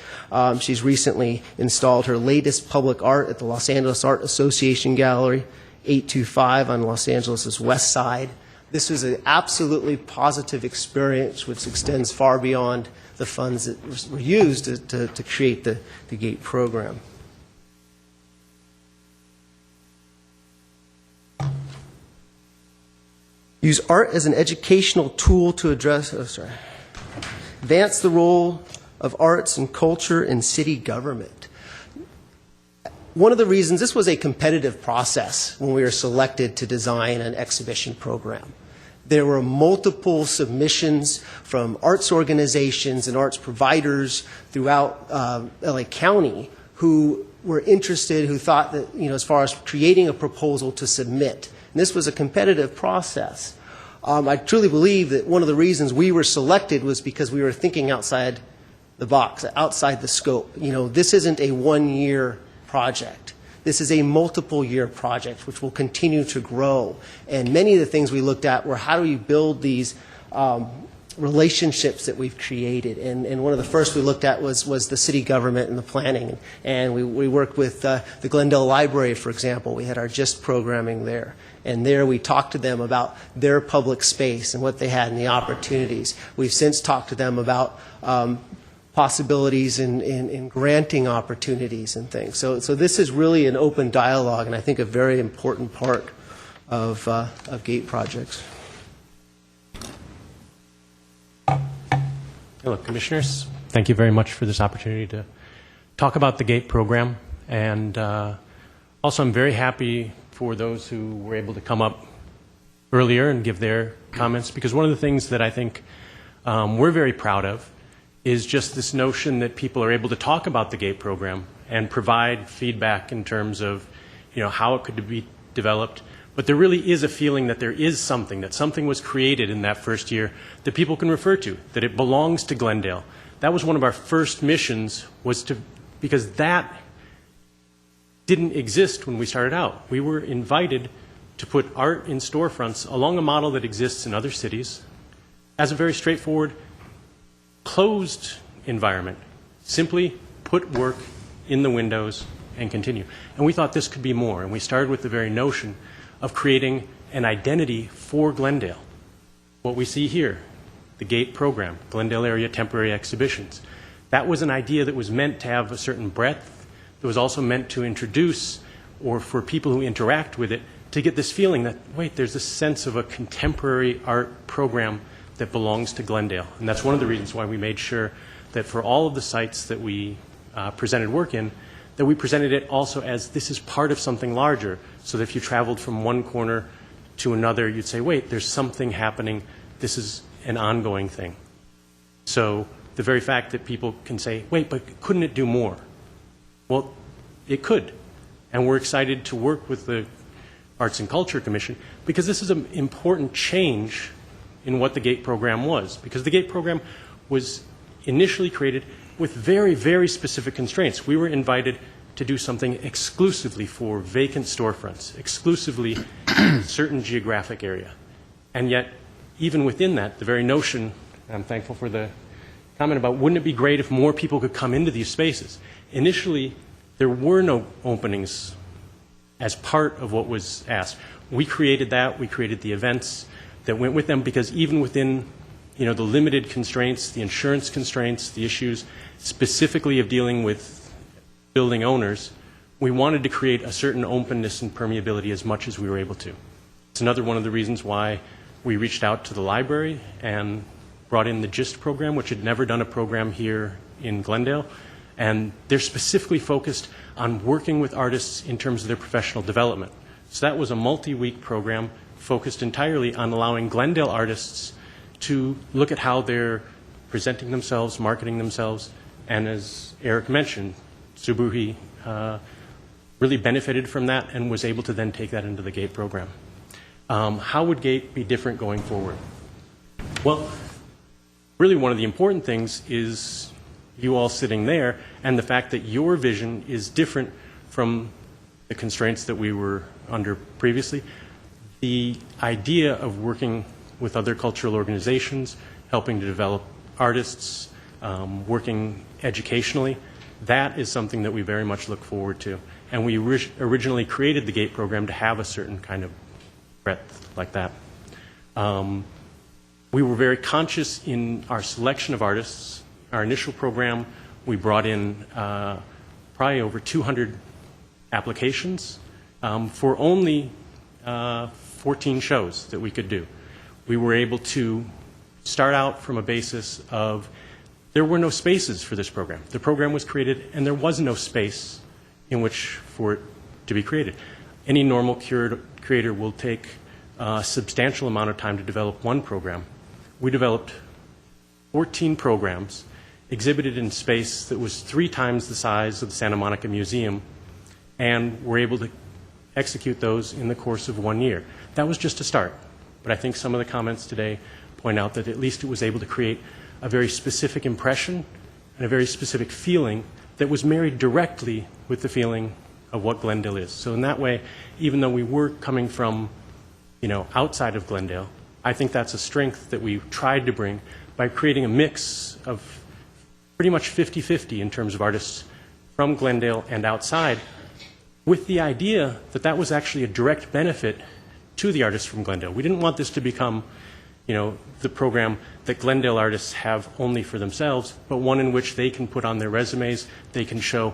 She's recently installed her latest public art at the Los Angeles Art Association Gallery, 825 on Los Angeles' west side. This was an absolutely positive experience which extends far beyond the funds that were used to create the GATE program. Use art as an educational tool to advance the role of arts and culture in city government. One of the reasons, this was a competitive process when we were selected to design an exhibition program. There were multiple submissions from arts organizations and arts providers throughout LA County who were interested, who thought that, as far as creating a proposal to submit. And this was a competitive process. I truly believe that one of the reasons we were selected was because we were thinking outside the box, outside the scope. This isn't a one-year project. This is a multiple-year project which will continue to grow. And many of the things we looked at were how do we build these relationships that we've created. And one of the first we looked at was the city government and the planning. And we worked with the Glendale Library, for example. We had our GIST programming there. And there we talked to them about their public space and what they had and the opportunities. We've since talked to them about possibilities in granting opportunities and things. So this is really an open dialogue, and I think a very important part of GATE projects. Hello, Commissioners. Thank you very much for this opportunity to talk about the GATE program. And also, I'm very happy for those who were able to come up earlier and give their comments, because one of the things that I think we're very proud of is just this notion that people are able to talk about the GATE program and provide feedback in terms of how it could be developed. But there really is a feeling that there is something, that something was created in that first year that people can refer to, that it belongs to Glendale. That was one of our first missions, because that didn't exist when we started out. We were invited to put art in storefronts along a model that exists in other cities as a very straightforward, closed environment. Simply put work in the windows and continue. And we thought this could be more. And we started with the very notion of creating an identity for Glendale. What we see here, the GATE program, Glendale Area Temporary Exhibitions, that was an idea that was meant to have a certain breadth. It was also meant to introduce, or for people who interact with it, to get this feeling that, wait, there's a sense of a contemporary art program that belongs to Glendale. And that's one of the reasons why we made sure that for all of the sites that we presented work in, that we presented it also as this is part of something larger, so that if you traveled from one corner to another, you'd say, wait, there's something happening. This is an ongoing thing. So the very fact that people can say, wait, but couldn't it do more? Well, it could. And we're excited to work with the Arts and Culture Commission, because this is an important change in what the GATE program was. Because the GATE program was initially created with very, very specific constraints. We were invited to do something exclusively for vacant storefronts, exclusively in a certain geographic area. And yet, even within that, the very notion, and I'm thankful for the comment about wouldn't it be great if more people could come into these spaces. Initially, there were no openings as part of what was asked. We created that. We created the events that went with them, because even within the limited constraints, the insurance constraints, the issues specifically of dealing with building owners, we wanted to create a certain openness and permeability as much as we were able to. It's another one of the reasons why we reached out to the library and brought in the GIST program, which had never done a program here in Glendale, And they're specifically focused on working with artists in terms of their professional development. So that was a multi-week program focused entirely on allowing Glendale artists to look at how they're presenting themselves, marketing themselves, and as Eric mentioned, Subuhi really benefited from that and was able to then take that into the GATE program. How would GATE be different going forward? Well, really one of the important things is you all sitting there and the fact that your vision is different from the constraints that we were under previously. The idea of working with other cultural organizations, helping to develop artists, working educationally, that is something that we very much look forward to. And we originally created the GATE program to have a certain kind of breadth like that. We were very conscious in our selection of artists. Our initial program, we brought in probably over 200 applications for only 14 shows that we could do. We were able to start out from a basis of there were no spaces for this program. The program was created and there was no space in which for it to be created. Any normal creator will take a substantial amount of time to develop one program. We developed 14 programs exhibited in space that was 3 times the size of the Santa Monica Museum, and were able to execute those in the course of 1 year. That was just a start, but I think some of the comments today point out that at least it was able to create a very specific impression and a very specific feeling that was married directly with the feeling of what Glendale is. So in that way, even though we were coming from, outside of Glendale, I think that's a strength that we tried to bring by creating a mix of pretty much 50-50 in terms of artists from Glendale and outside, with the idea that that was actually a direct benefit to the artists from Glendale. We didn't want this to become the program that Glendale artists have only for themselves, but one in which they can put on their resumes, they can show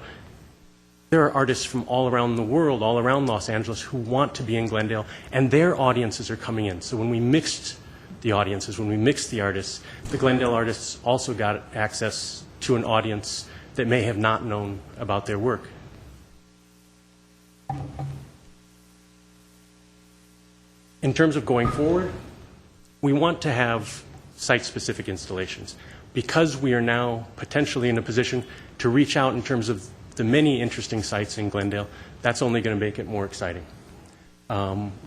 there are artists from all around the world, all around Los Angeles, who want to be in Glendale, and their audiences are coming in. So when we mixed the audiences, when we mixed the artists, the Glendale artists also got access to an audience that may have not known about their work. In terms of going forward, we want to have site-specific installations. Because we are now potentially in a position to reach out in terms of the many interesting sites in Glendale, that's only going to make it more exciting.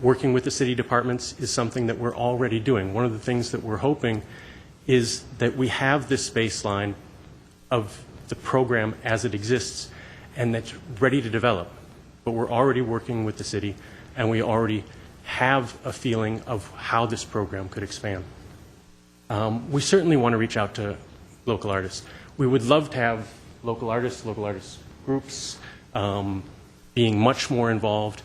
Working with the city departments is something that we're already doing. One of the things that we're hoping is that we have this baseline of the program as it exists and that's ready to develop. But we're already working with the city and we already have a feeling of how this program could expand. We certainly want to reach out to local artists. We would love to have local artists groups being much more involved.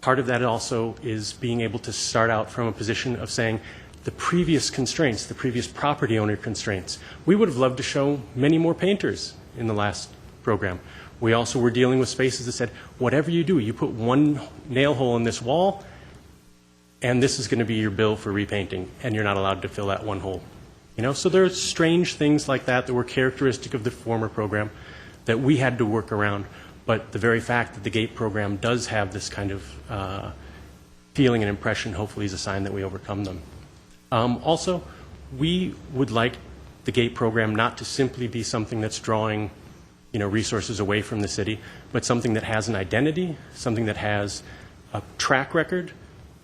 Part of that also is being able to start out from a position of saying the previous constraints, the previous property owner constraints. We would have loved to show many more painters in the last program. We also were dealing with spaces that said, whatever you do, you put one nail hole in this wall, and this is going to be your bill for repainting, and you're not allowed to fill that one hole. So there are strange things like that that were characteristic of the former program that we had to work around. But the very fact that the GATE program does have this kind of feeling and impression hopefully is a sign that we overcome them. Also, we would like the GATE program not to simply be something that's drawing resources away from the city, but something that has an identity, something that has a track record,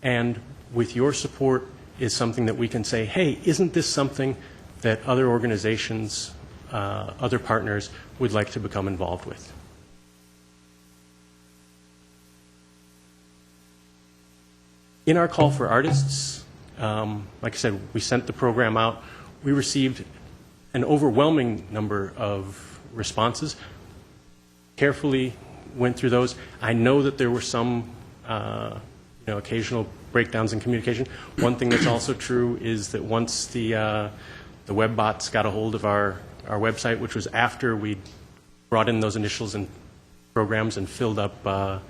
and with your support is something that we can say, hey, isn't this something that other organizations, other partners would like to become involved with? In our call for artists, like I said, we sent the program out. We received an overwhelming number of responses. Carefully went through those. I know that there were some occasional breakdowns in communication. One thing that's also true is that once the web bots got a hold of our website, which was after we brought in those initials and programs and filled up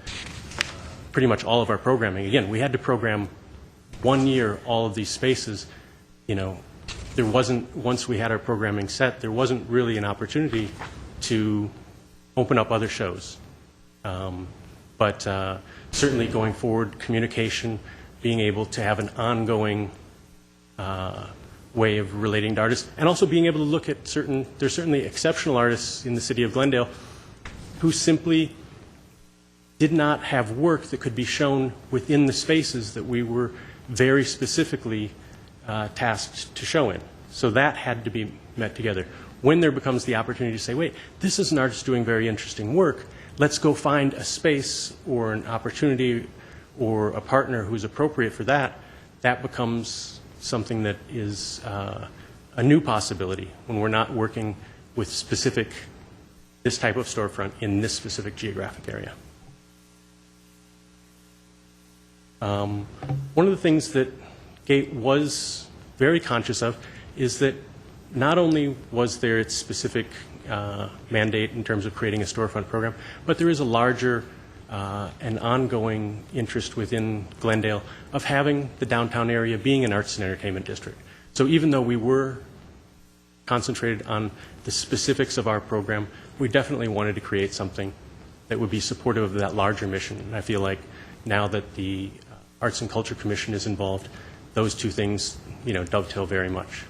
pretty much all of our programming. Again, we had to program 1 year all of these spaces. There wasn't, once we had our programming set, there wasn't really an opportunity to open up other shows. But certainly going forward, communication, being able to have an ongoing way of relating to artists, and also being able to look at there's certainly exceptional artists in the city of Glendale who simply did not have work that could be shown within the spaces that we were very specifically tasked to show in. So that had to be met together. When there becomes the opportunity to say, wait, this is an artist doing very interesting work, let's go find a space or an opportunity or a partner who's appropriate for that, that becomes something that is a new possibility when we're not working with this type of storefront in this specific geographic area. One of the things that GATE was very conscious of is that not only was there its specific mandate in terms of creating a storefront program, but there is a larger and ongoing interest within Glendale of having the downtown area being an arts and entertainment district. So even though we were concentrated on the specifics of our program, we definitely wanted to create something that would be supportive of that larger mission. And I feel like now that the Arts and Culture Commission is involved, those two things, dovetail very much.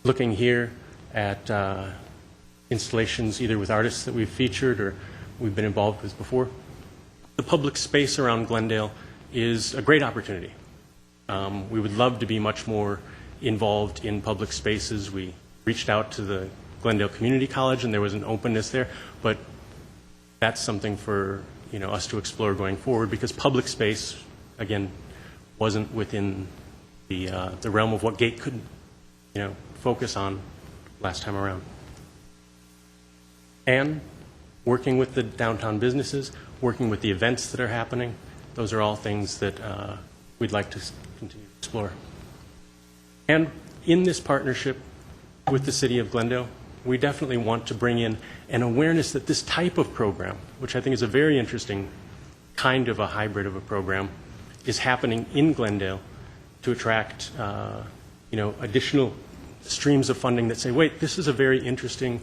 Looking here at installations either with artists that we've featured or we've been involved with before, the public space around Glendale is a great opportunity. We would love to be much more involved in public spaces. We reached out to the Glendale Community College and there was an openness there, but that's something for us to explore going forward, because public space, again, wasn't within the realm of what GATE could focus on last time around. And working with the downtown businesses, working with the events that are happening, those are all things that we'd like to continue to explore. And in this partnership with the City of Glendale, we definitely want to bring in an awareness that this type of program, which I think is a very interesting kind of a hybrid of a program, is happening in Glendale to attract additional streams of funding that say, wait, this is a very interesting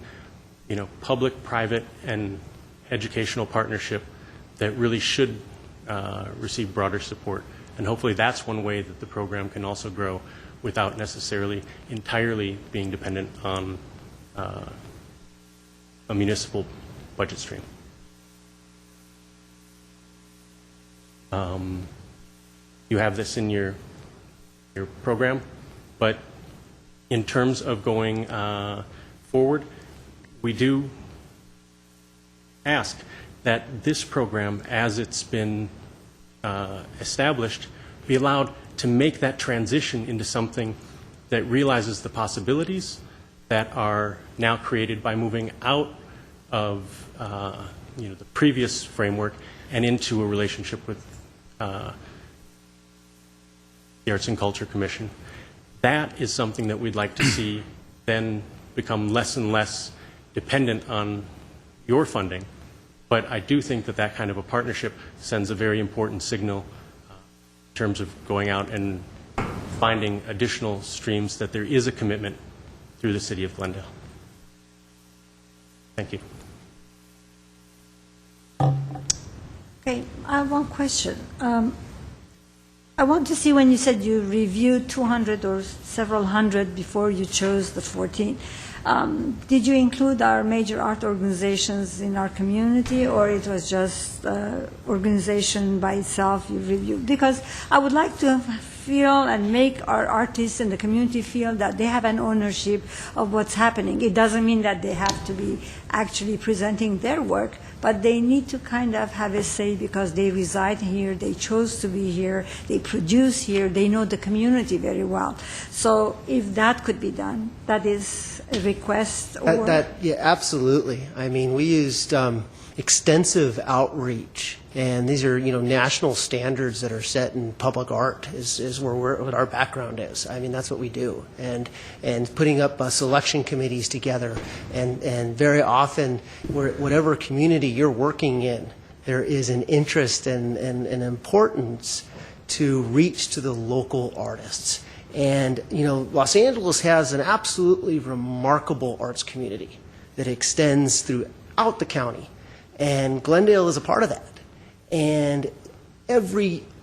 public, private, and educational partnership that really should receive broader support. And hopefully that's one way that the program can also grow without necessarily entirely being dependent on a municipal budget stream. You have this in your program, but in terms of going forward, we do ask that this program, as it's been established, be allowed to make that transition into something that realizes the possibilities that are now created by moving out of the previous framework and into a relationship with the Arts and Culture Commission. That is something that we'd like to see then become less and less dependent on your funding. But I do think that that kind of a partnership sends a very important signal in terms of going out and finding additional streams that there is a commitment through the City of Glendale. Thank you. Okay, I have one question. I want to see when you said you reviewed 200 or several hundred before you chose the 14. Did you include our major art organizations in our community, or it was just organization by itself you reviewed? Because I would like to feel and make our artists in the community feel that they have an ownership of what's happening. It doesn't mean that they have to be actually presenting their work, but they need to kind of have a say because they reside here, they chose to be here, they produce here, they know the community very well. So if that could be done, that is a request? Or Yeah, absolutely. I mean, we used extensive outreach, and these are national standards that are set in public art is what our background is. I mean, that's what we do, and putting up selection committees together, and very often whatever community you're working in, there is an interest and an importance to reach to the local artists. And, you know, Los Angeles has an absolutely remarkable arts community that extends throughout the county. And Glendale is a part of that. And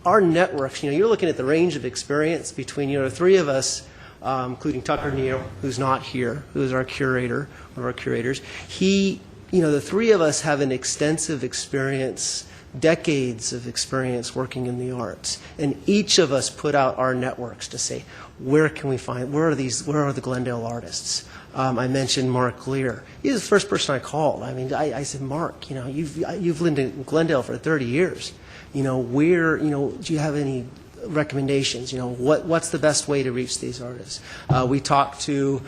our networks, you know, you're looking at the range of experience between, you know, the three of us, including Tucker Neal, who's not here, who is our curator, one of our curators. You know, the three of us have an extensive experience, decades of experience working in the arts. And each of us put out our networks to say, where are the Glendale artists? I mentioned Mark Lear. He's the first person I called. I mean, I said, Mark, you know, you've lived in Glendale for 30 years. You know, do you have any recommendations? You know, what's the best way to reach these artists? We talked to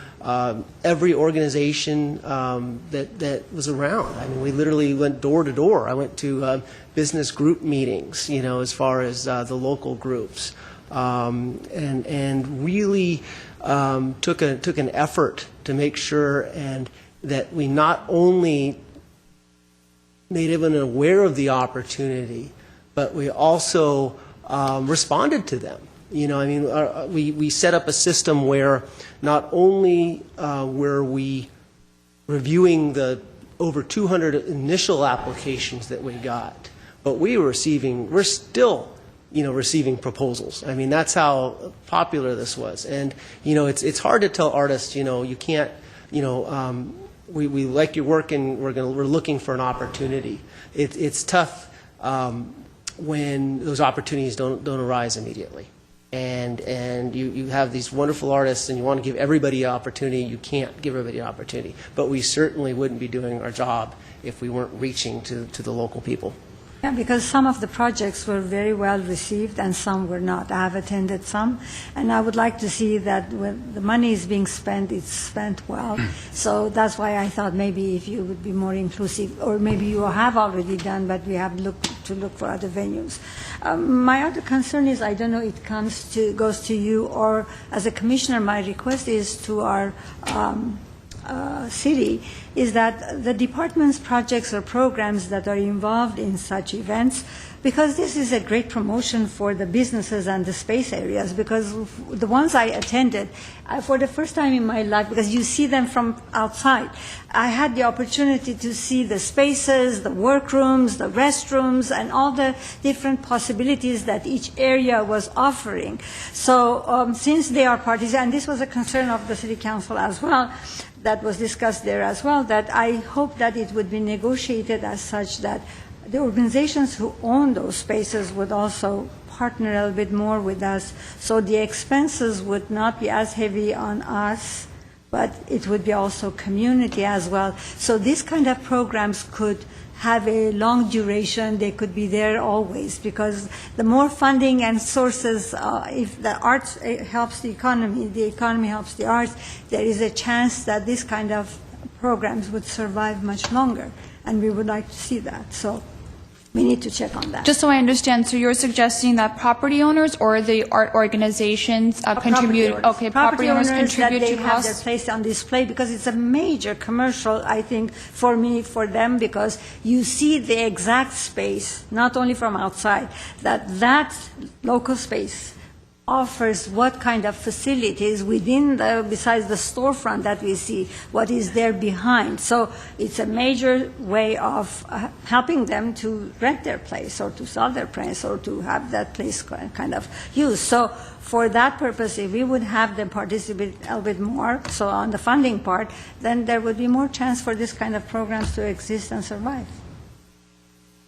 every organization that was around. I mean, we literally went door to door. I went to business group meetings, you know, as far as the local groups, and really took an effort to make sure and that we not only made everyone aware of the opportunity, but we also responded to them. You know, I mean, we set up a system where not only were we reviewing the over 200 initial applications that we got, but we're still, you know, receiving proposals. I mean, that's how popular this was. And, you know, it's hard to tell artists, you know, you can't, you know, we like your work and we're looking for an opportunity. It's tough when those opportunities don't arise immediately. And you have these wonderful artists and you want to give everybody an opportunity. You can't give everybody an opportunity. But we certainly wouldn't be doing our job if we weren't reaching to the local people. Yeah, because some of the projects were very well received and some were not. I have attended some, and I would like to see that when the money is being spent, it's spent well. So that's why I thought maybe if you would be more inclusive, or maybe you have already done, but we have to look for other venues. My other concern is, I don't know, it goes to you or as a commissioner, my request is to our city is that the department's projects or programs that are involved in such events, because this is a great promotion for the businesses and the space areas, because the ones I attended, for the first time in my life, because you see them from outside, I had the opportunity to see the spaces, the workrooms, the restrooms, and all the different possibilities that each area was offering. So since they are parties, and this was a concern of the city council as well, that was discussed there as well, that I hope that it would be negotiated as such that the organizations who own those spaces would also partner a little bit more with us, so the expenses would not be as heavy on us, but it would be also community as well. So these kind of programs could have a long duration. They could be there always, because the more funding and sources, if the arts helps the economy helps the arts, there is a chance that this kind of programs would survive much longer, and we would like to see that. So we need to check on that. Just so I understand, so you're suggesting that property owners or the art organizations contribute? Okay, property owners contribute that they to have costs? their place on display, because it's a major commercial, I think, for them, because you see the exact space, not only from outside, that local space offers what kind of facilities within besides the storefront that we see, what is there behind. So it's a major way of helping them to rent their place or to sell their place or to have that place kind of used. So for that purpose, if we would have them participate a little bit more, so on the funding part, then there would be more chance for this kind of programs to exist and survive.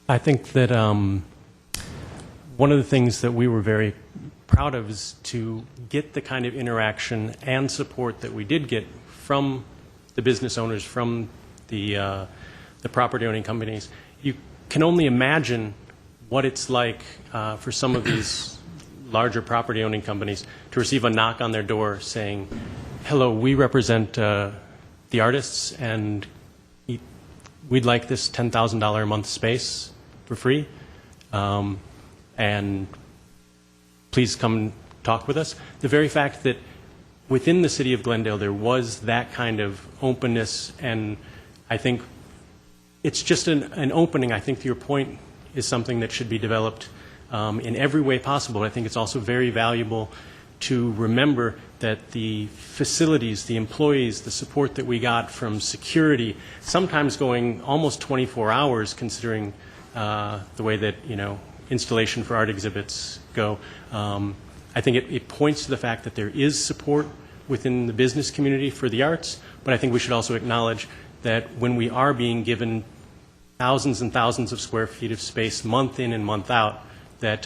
I think that one of the things that we were very proud of is to get the kind of interaction and support that we did get from the business owners, from the property owning companies. You can only imagine what it's like for some of these larger property owning companies to receive a knock on their door saying, hello, we represent the artists and we'd like this $10,000 a month space for free, and please come talk with us. The very fact that within the city of Glendale there was that kind of openness, and I think it's just an opening. I think your point is something that should be developed in every way possible. I think it's also very valuable to remember that the facilities, the employees, the support that we got from security, sometimes going almost 24 hours considering the way that, installation for art exhibits go. I think it points to the fact that there is support within the business community for the arts, but I think we should also acknowledge that when we are being given thousands and thousands of square feet of space month in and month out, that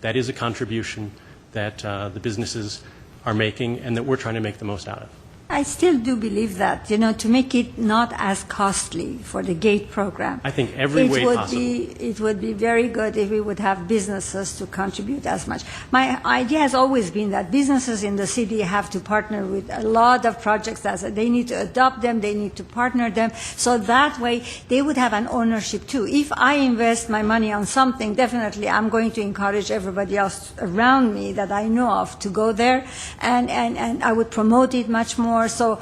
that is a contribution that the businesses are making and that we're trying to make the most out of. I still do believe that, to make it not as costly for the GATE program. I think every way possible. It would be very good if we would have businesses to contribute as much. My idea has always been that businesses in the city have to partner with a lot of projects. They need to adopt them, they need to partner them, so that way they would have an ownership too. If I invest my money on something, definitely I'm going to encourage everybody else around me that I know of to go there, and I would promote it much more. So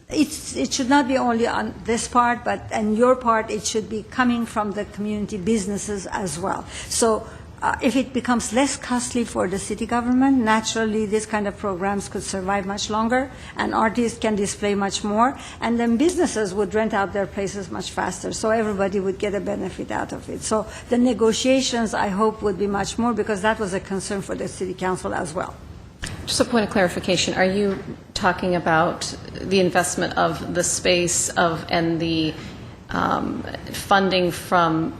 it should not be only on this part, but on your part, it should be coming from the community businesses as well. So if it becomes less costly for the city government, naturally this kind of programs could survive much longer, and artists can display much more, and then businesses would rent out their places much faster, so everybody would get a benefit out of it. So the negotiations, I hope, would be much more, because that was a concern for the city council as well. Just a point of clarification, are you talking about the investment of the space and the funding from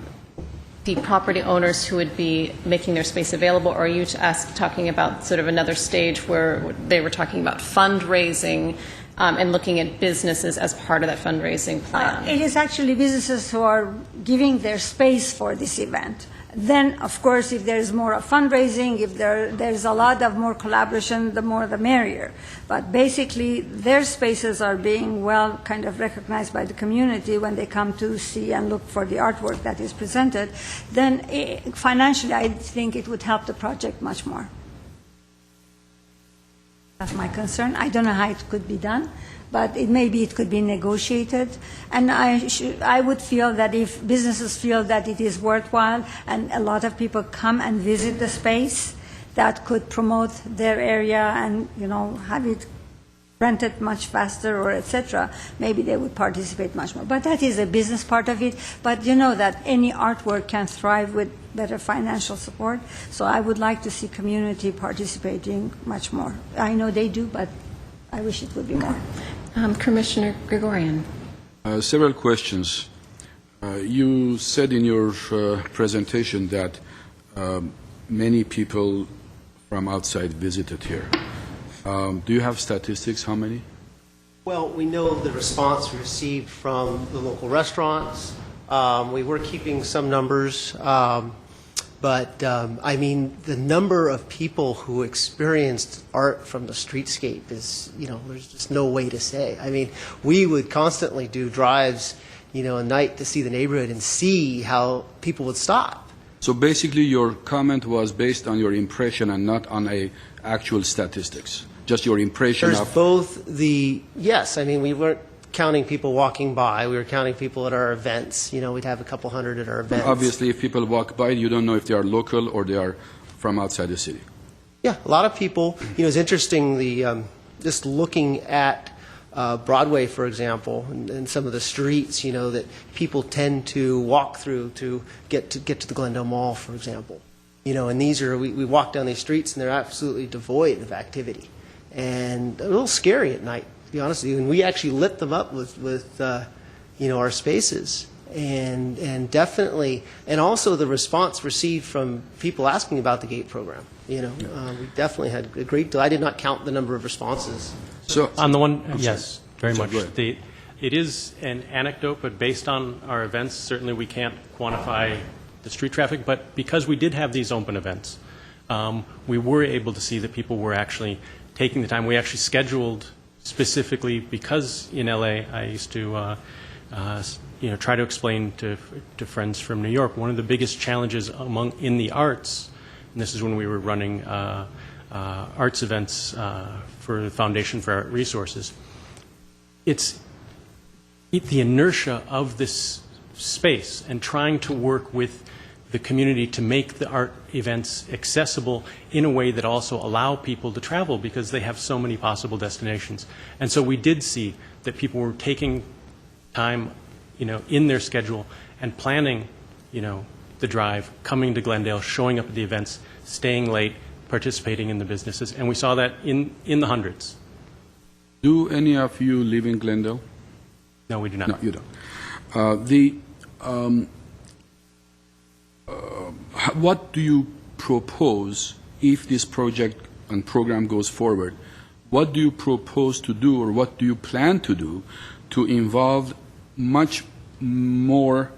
the property owners who would be making their space available, or are you talking about sort of another stage where they were talking about fundraising and looking at businesses as part of that fundraising plan? It is actually businesses who are giving their space for this event. Then, of course, if there's more of fundraising, if there's a lot of more collaboration, the more the merrier. But basically, their spaces are being well kind of recognized by the community when they come to see and look for the artwork that is presented. Then financially, I think it would help the project much more. That's my concern. I don't know how it could be done, but maybe it could be negotiated. And I would feel that if businesses feel that it is worthwhile and a lot of people come and visit the space, that could promote their area and, have it rented much faster or etc., maybe they would participate much more. But that is a business part of it. But you know that any artwork can thrive with better financial support. So I would like to see community participating much more. I know they do, but I wish it would be more. Commissioner Gregorian. Several questions. You said in your presentation that many people from outside visited here. Do you have statistics? How many? Well, we know the response we received from the local restaurants. We were keeping some numbers, but the number of people who experienced art from the streetscape is, there's just no way to say. We would constantly do drives, a night to see the neighborhood and see how people would stop. So basically your comment was based on your impression and not on actual statistics, just your impression There's of... both yes, we weren't counting people walking by, we were counting people at our events. We'd have a couple hundred at our events. Obviously, if people walk by, you don't know if they are local or they are from outside the city. Yeah, a lot of people. It's interesting, just looking at Broadway, for example, and some of the streets, that people tend to walk through to get to the Glendale Mall, for example. And these are, we walk down these streets and they're absolutely devoid of activity. And a little scary at night, to be honest with you. And we actually lit them up with our spaces. And definitely, and also the response received from people asking about the GATE program. We definitely had a great deal. I did not count the number of responses. So on the one, yes, very much. It is an anecdote, but based on our events, certainly we can't quantify the street traffic. But because we did have these open events, we were able to see that people were actually taking the time. We actually scheduled specifically because in LA I used to try to explain to friends from New York, one of the biggest challenges in the arts, and this is when we were running arts events for the Foundation for Art Resources, it's the inertia of this space and trying to work with the community to make the art events accessible in a way that also allow people to travel because they have so many possible destinations. And so we did see that people were taking time, in their schedule and planning, the drive, coming to Glendale, showing up at the events, staying late, participating in the businesses. And we saw that in the hundreds. Do any of you live in Glendale? No, we do not. No, you don't. What do you propose if this project and program goes forward? What do you propose to do, or what do you plan to do to involve much more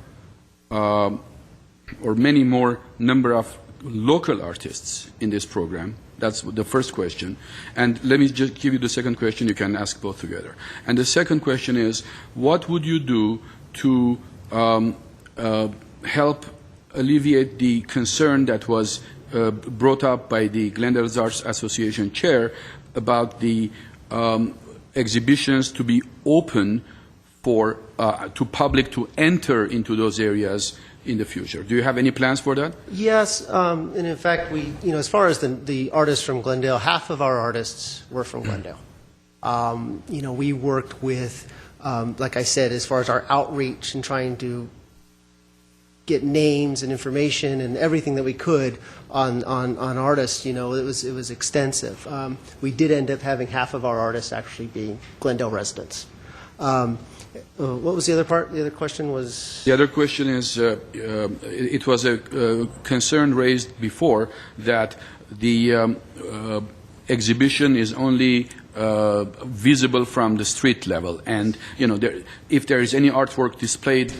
or many more number of local artists in this program? That's the first question. And let me just give you the second question. You can ask both together. And the second question is, what would you do to help alleviate the concern that was brought up by the Glendale Arts Association chair about the exhibitions to be open for to public to enter into those areas in the future? Do you have any plans for that? Yes, and in fact, we, as far as the artists from Glendale, half of our artists were from Glendale. We worked with, like I said, as far as our outreach and trying to get names and information and everything that we could on artists, it was extensive. We did end up having half of our artists actually being Glendale residents. What was the other part? The other question was? The other question is, it was a concern raised before that the exhibition is only visible from the street level, and if there is any artwork displayed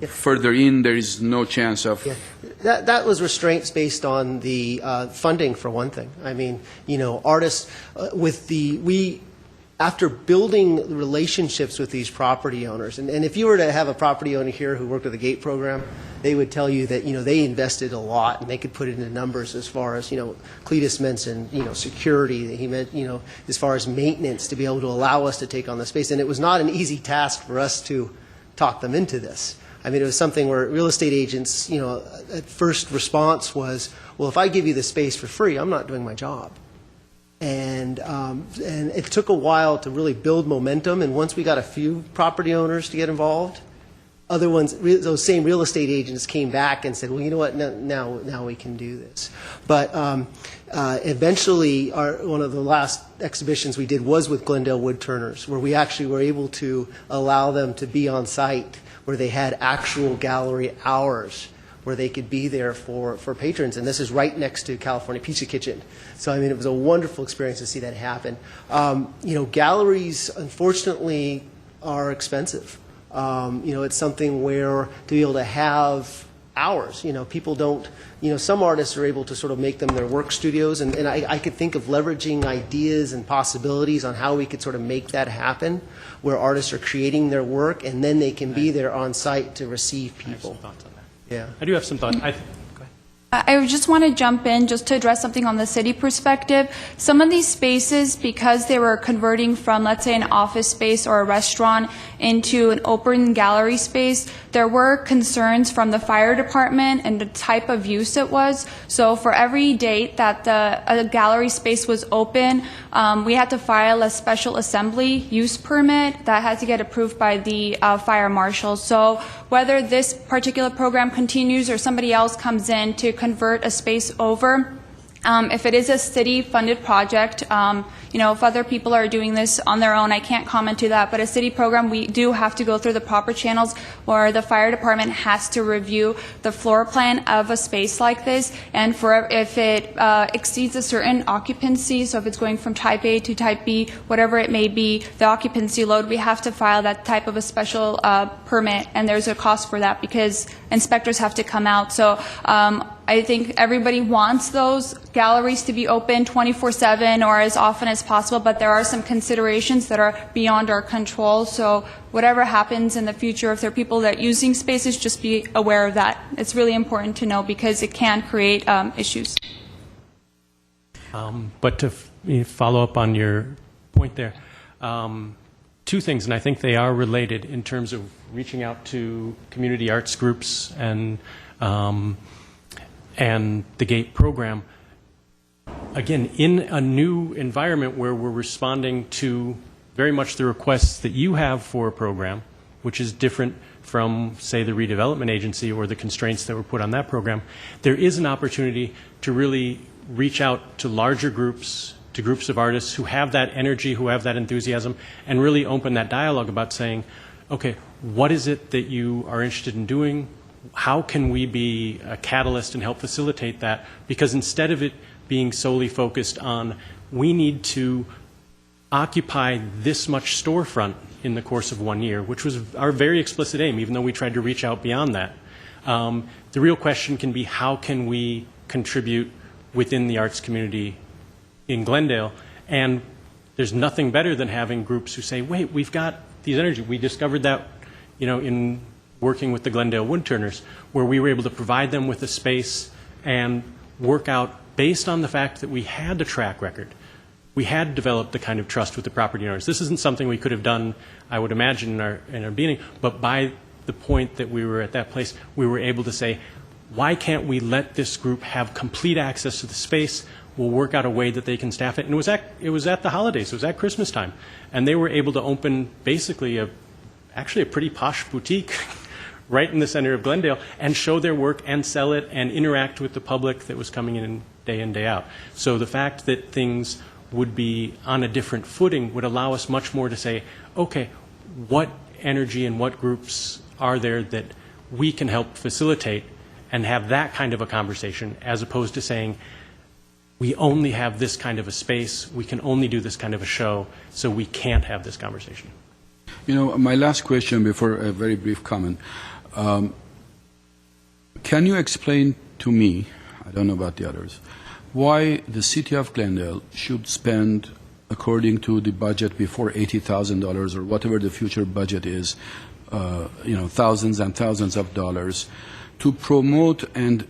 further in, there is no chance of. Yeah. That was restraints based on the funding, for one thing. I mean, artists after building relationships with these property owners, and if you were to have a property owner here who worked with the GATE program, they would tell you that they invested a lot, and they could put it into numbers as far as Cletus mentioned security. He meant as far as maintenance to be able to allow us to take on the space, and it was not an easy task for us to talk them into this. I mean, it was something where real estate agents, at first response was, well, if I give you the space for free, I'm not doing my job. And it took a while to really build momentum. And once we got a few property owners to get involved, other ones, those same real estate agents came back and said, well, you know what, now we can do this. But eventually, one of the last exhibitions we did was with Glendale Woodturners, where we actually were able to allow them to be on site, where they had actual gallery hours where they could be there for patrons. And this is right next to California Pizza Kitchen. So, I mean, it was a wonderful experience to see that happen. Galleries, unfortunately, are expensive. It's something where to be able to have hours, people don't, some artists are able to sort of make them their work studios. And I could think of leveraging ideas and possibilities on how we could sort of make that happen, where artists are creating their work and then they can be there on site to receive people. Yeah. I do have some thoughts. I just want to jump in just to address something on the city perspective. Some of these spaces, because they were converting from, let's say, an office space or a restaurant into an open gallery space, there were concerns from the fire department and the type of use it was. So for every date that a gallery space was open, we had to file a special assembly use permit that had to get approved by the fire marshal. So whether this particular program continues or somebody else comes in to convert a space over, if it is a city-funded project, if other people are doing this on their own, I can't comment to that. But a city program, we do have to go through the proper channels where the fire department has to review the floor plan of a space like this. And if it exceeds a certain occupancy, so if it's going from type A to type B, whatever it may be, the occupancy load, we have to file that type of a special permit. And there's a cost for that because inspectors have to come out. So I think everybody wants those galleries to be open 24/7 or as often as possible, but there are some considerations that are beyond our control. So whatever happens in the future, if there are people that are using spaces, just be aware of that. It's really important to know because it can create issues. But to follow up on your point there, two things, and I think they are related in terms of reaching out to community arts groups and and the GATE program, again, in a new environment where we're responding to very much the requests that you have for a program, which is different from, say, the redevelopment agency or the constraints that were put on that program, there is an opportunity to really reach out to larger groups, to groups of artists who have that energy, who have that enthusiasm, and really open that dialogue about saying, okay, what is it that you are interested in doing? How can we be a catalyst and help facilitate that? Because instead of it being solely focused on, we need to occupy this much storefront in the course of 1 year, which was our very explicit aim, even though we tried to reach out beyond that. The real question can be, how can we contribute within the arts community in Glendale? And there's nothing better than having groups who say, wait, we've got these energy. We discovered that, in working with the Glendale Woodturners, where we were able to provide them with a space and work out, based on the fact that we had a track record, we had developed the kind of trust with the property owners. This isn't something we could have done, I would imagine, in our beginning, but by the point that we were at that place, we were able to say, why can't we let this group have complete access to the space? We'll work out a way that they can staff it. And it was at the holidays, it was at Christmas time. And they were able to open basically actually a pretty posh boutique right in the center of Glendale and show their work and sell it and interact with the public that was coming in, day out. So the fact that things would be on a different footing would allow us much more to say, okay, what energy and what groups are there that we can help facilitate and have that kind of a conversation, as opposed to saying, we only have this kind of a space, we can only do this kind of a show, so we can't have this conversation. My last question before a very brief comment. Can you explain to me, I don't know about the others, why the city of Glendale should spend, according to the budget before, $80,000 or whatever the future budget is, thousands and thousands of dollars, to promote and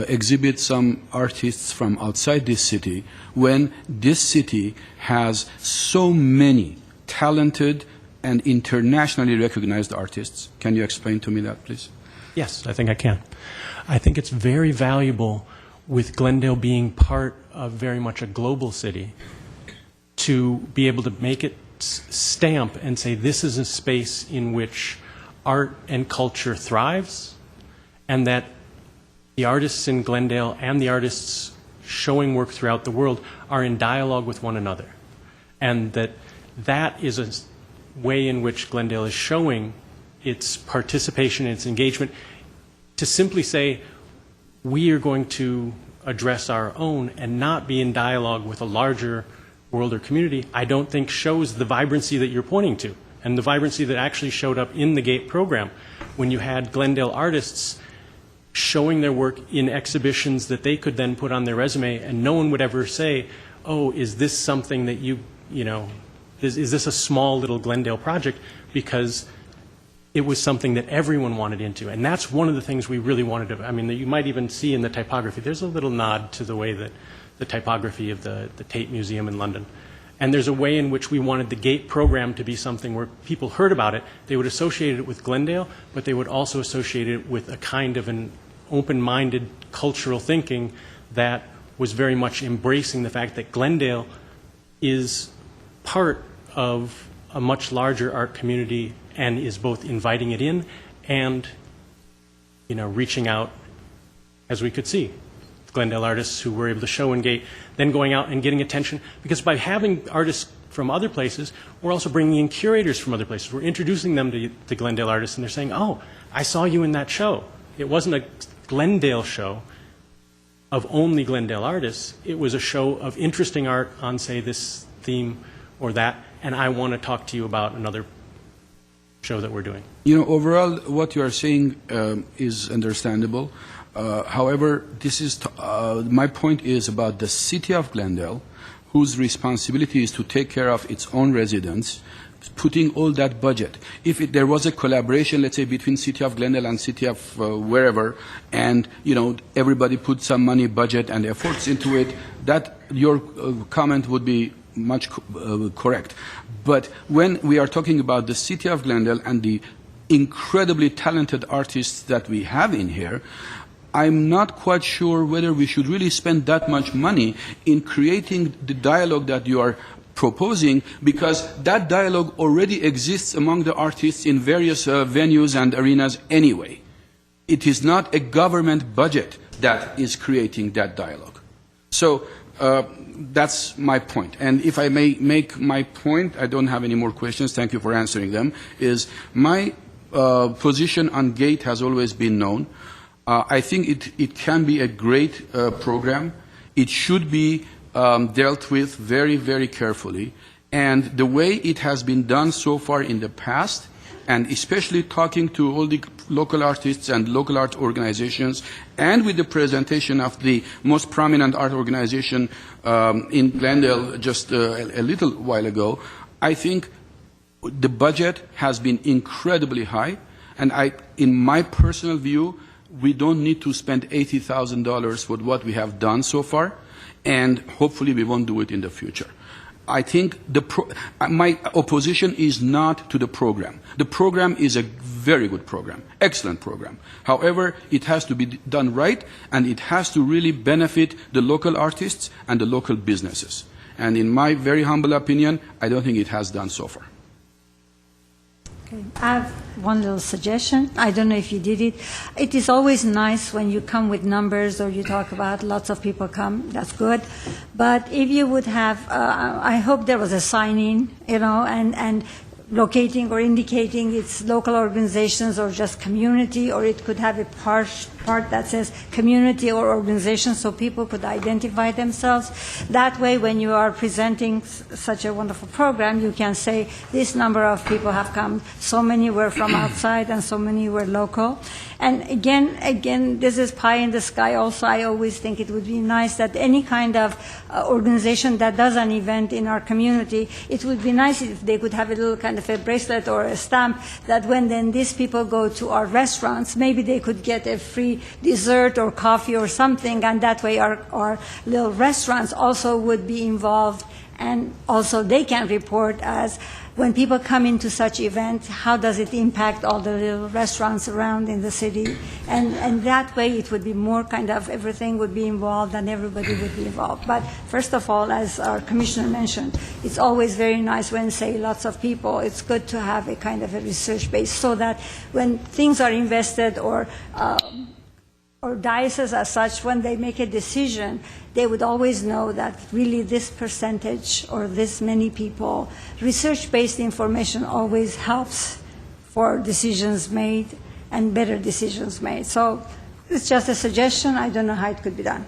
exhibit some artists from outside this city, when this city has so many talented and internationally recognized artists? Can you explain to me that, please? Yes, I think I can. I think it's very valuable, with Glendale being part of very much a global city, to be able to make it stamp and say, this is a space in which art and culture thrives, and that the artists in Glendale and the artists showing work throughout the world are in dialogue with one another. And that is a way in which Glendale is showing its participation, its engagement, to simply say, we are going to address our own and not be in dialogue with a larger world or community, I don't think shows the vibrancy that you're pointing to, and the vibrancy that actually showed up in the GATE program, when you had Glendale artists showing their work in exhibitions that they could then put on their resume, and no one would ever say, oh, is this something that is this a small little Glendale project? Because it was something that everyone wanted into. And that's one of the things we really wanted to, that you might even see in the typography. There's a little nod to the way that the typography of the Tate Museum in London. And there's a way in which we wanted the GATE program to be something where people heard about it, they would associate it with Glendale, but they would also associate it with a kind of an open-minded cultural thinking that was very much embracing the fact that Glendale is part of a much larger art community and is both inviting it in and, reaching out, as we could see. Glendale artists who were able to show in GATE, then going out and getting attention, because by having artists from other places, we're also bringing in curators from other places. We're introducing them to Glendale artists, and they're saying, oh, I saw you in that show. It wasn't a Glendale show of only Glendale artists. It was a show of interesting art on, say, this theme or that, and I want to talk to you about another show that we're doing. Overall, what you are saying is understandable. However, my point is about the city of Glendale, whose responsibility is to take care of its own residents, putting all that budget. If there was a collaboration, let's say, between city of Glendale and city of wherever, and everybody put some money, budget, and efforts into it, that your comment would be much correct. But when we are talking about the city of Glendale and the incredibly talented artists that we have in here, I'm not quite sure whether we should really spend that much money in creating the dialogue that you are proposing, because that dialogue already exists among the artists in various venues and arenas anyway. It is not a government budget that is creating that dialogue. So that's my point. And if I may make my point, I don't have any more questions, thank you for answering them, is my position on GATE has always been known. I think it can be a great program. It should be dealt with very, very carefully. And the way it has been done so far in the past, and especially talking to all the local artists and local art organizations, and with the presentation of the most prominent art organization in Glendale just a little while ago, I think the budget has been incredibly high. And in my personal view, we don't need to spend $80,000 for what we have done so far, and hopefully we won't do it in the future. I think my opposition is not to the program. The program is a very good program, excellent program. However, it has to be done right, and it has to really benefit the local artists and the local businesses. And in my very humble opinion, I don't think it has done so far. Okay. I have one little suggestion. I don't know if you did it. It is always nice when you come with numbers or you talk about lots of people come. That's good. But if you would have, I hope there was a sign-in, and locating or indicating it's local organizations or just community, or it could have a part that says community or organization so people could identify themselves. That way, when you are presenting such a wonderful program, you can say this number of people have come, so many were from outside and so many were local. And again, this is pie in the sky also. I always think it would be nice that any kind of organization that does an event in our community, it would be nice if they could have a little kind of a bracelet or a stamp that when then these people go to our restaurants, maybe they could get a free dessert or coffee or something, and that way our little restaurants also would be involved, and also they can report as when people come into such events, how does it impact all the little restaurants around in the city? And that way it would be more kind of everything would be involved and everybody would be involved. But first of all, as our commissioner mentioned, it's always very nice when, say, lots of people, it's good to have a kind of a research base so that when things are invested or dioceses as such, when they make a decision, they would always know that really this percentage or this many people, research-based information always helps for decisions made and better decisions made. So it's just a suggestion. I don't know how it could be done.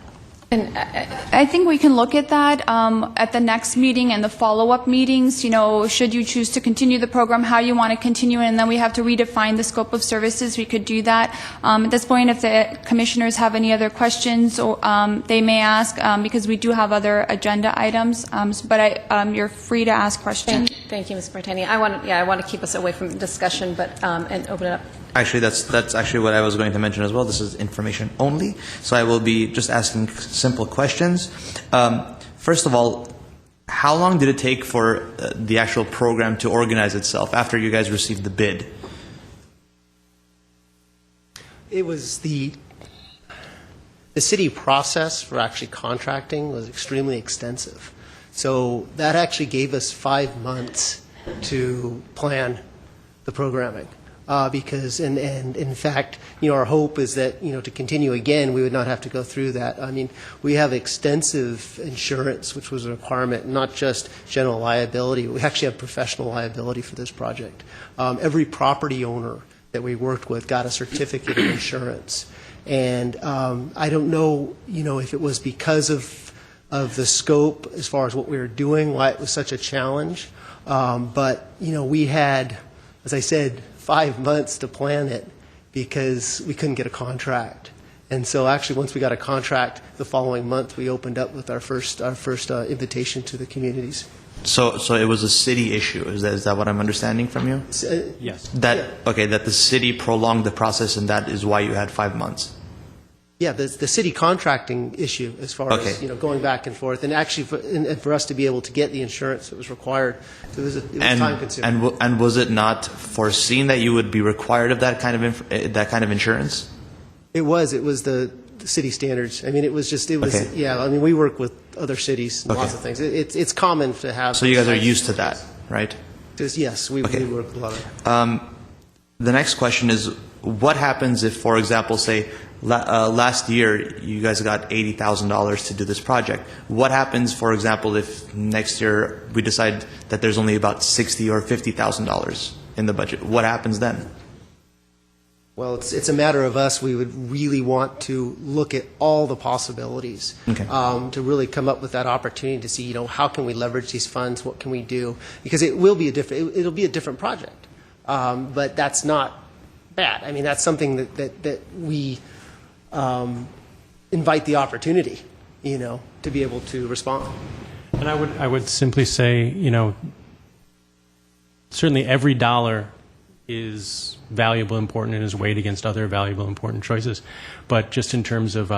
And I think we can look at that at the next meeting and the follow-up meetings, should you choose to continue the program, how you want to continue it, and then we have to redefine the scope of services. We could do that. At this point, if the commissioners have any other questions, they may ask, because we do have other agenda items, but you're free to ask questions. Thank you, Ms. Bartani. I want to keep us away from the discussion, but and open it up. Actually, that's actually what I was going to mention as well. This is information only, so I will be just asking simple questions. First of all, how long did it take for the actual program to organize itself after you guys received the bid? It was the city process for actually contracting was extremely extensive. So that actually gave us 5 months to plan the programming. Because, and in fact, our hope is that, to continue again, we would not have to go through that. I mean, we have extensive insurance, which was a requirement, not just general liability. We actually have professional liability for this project. Every property owner that we worked with got a certificate of insurance. And I don't know, if it was because of the scope as far as what we were doing, why it was such a challenge. But, we had, as I said, 5 months to plan it because we couldn't get a contract. And so actually once we got a contract, the following month we opened up with our first invitation to the communities. So it was a city issue. Is that what I'm understanding from you? Yes. Okay, that the city prolonged the process and that is why you had 5 months. Yeah, the city contracting issue as far as going back and forth, and actually for us to be able to get the insurance that was required, it was time consuming. And was it not foreseen that you would be required of that kind of insurance? It was the city standards. I mean, it was, Okay. yeah, I mean, we work with other cities and lots of things. It's common to have. So you guys are used to that, right? Yes, we work with a lot of. The next question is, what happens if, for example, say, last year you guys got $80,000 to do this project? What happens, for example, if next year we decide that there's only about $60,000 or $50,000 in the budget? What happens then? Well, it's a matter of us. We would really want to look at all the possibilities to really come up with that opportunity to see, how can we leverage these funds? What can we do? Because it'll be a different project. But that's not bad. I mean, that's something that we invite the opportunity, to be able to respond. And I would simply say, certainly every dollar is valuable, important, and is weighed against other valuable, important choices. But just in terms of,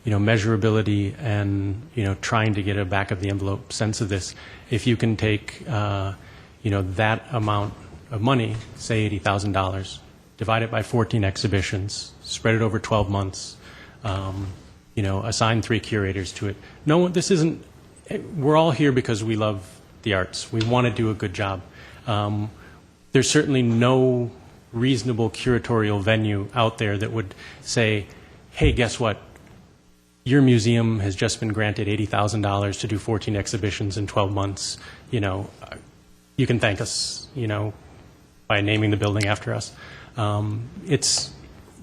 measurability and, trying to get a back-of-the-envelope sense of this, if you can take, that amount of money, say $80,000, divide it by 14 exhibitions, spread it over 12 months, assign 3 curators to it. No, this isn't, we're all here because we love the arts. We want to do a good job. There's certainly no reasonable curatorial venue out there that would say, hey, guess what? Your museum has just been granted $80,000 to do 14 exhibitions in 12 months. You can thank us, by naming the building after us. It's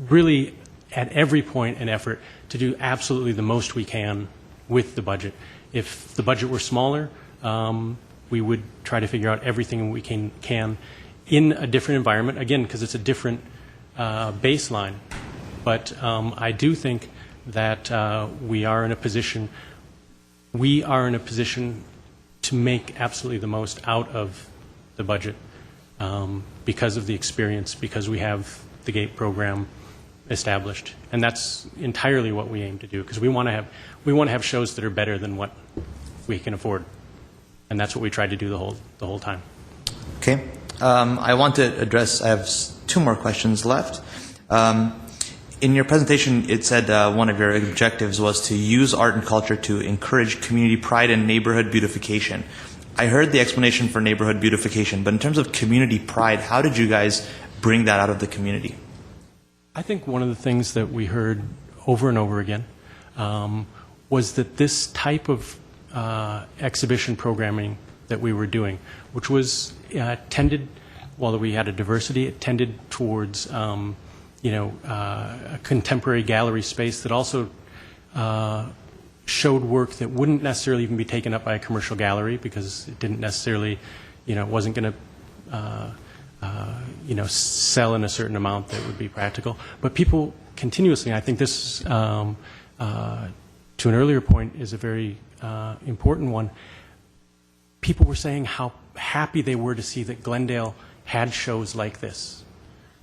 really at every point an effort to do absolutely the most we can with the budget. If the budget were smaller, we would try to figure out everything we can in a different environment, again, because it's a different baseline. But I do think that we are in a position to make absolutely the most out of the budget because of the experience, because we have the GATE program established. And that's entirely what we aim to do, because we want to have shows that are better than what we can afford. And that's what we tried to do the whole time. Okay. I want to address, I have 2 more questions left. In your presentation, it said one of your objectives was to use art and culture to encourage community pride and neighborhood beautification. I heard the explanation for neighborhood beautification, but in terms of community pride, how did you guys bring that out of the community? I think one of the things that we heard over and over again was that this type of exhibition programming that we were doing, which was tended, while we had a diversity, it tended towards a contemporary gallery space that also showed work that wouldn't necessarily even be taken up by a commercial gallery, because it didn't necessarily, it wasn't going to sell in a certain amount that would be practical. But people continuously, and I think this, to an earlier point, is a very important one. People were saying how happy they were to see that Glendale had shows like this.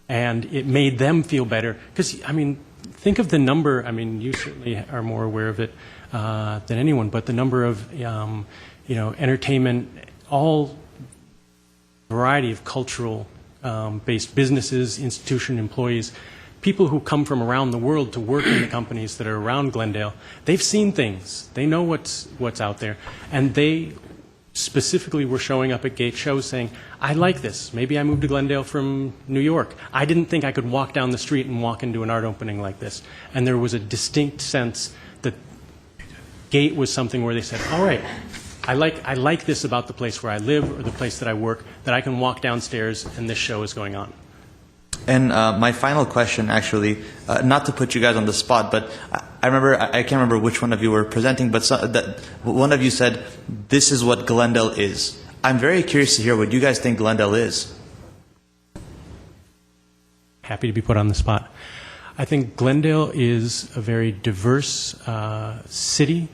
And it made them feel better. Because, think of the number, you certainly are more aware of it than anyone, but the number of, entertainment, all variety of cultural based businesses, institution employees, people who come from around the world to work in the companies that are around Glendale. They've seen things. They know what's out there. And they specifically were showing up at GATE shows saying, I like this. Maybe I moved to Glendale from New York. I didn't think I could walk down the street and walk into an art opening like this. And there was a distinct sense that GATE was something where they said, all right, I like this about the place where I live or the place that I work, that I can walk downstairs and this show is going on. And my final question, actually, not to put you guys on the spot, but I can't remember which one of you were presenting, but one of you said, this is what Glendale is. I'm very curious to hear what you guys think Glendale is. Happy to be put on the spot. I think Glendale is a very diverse city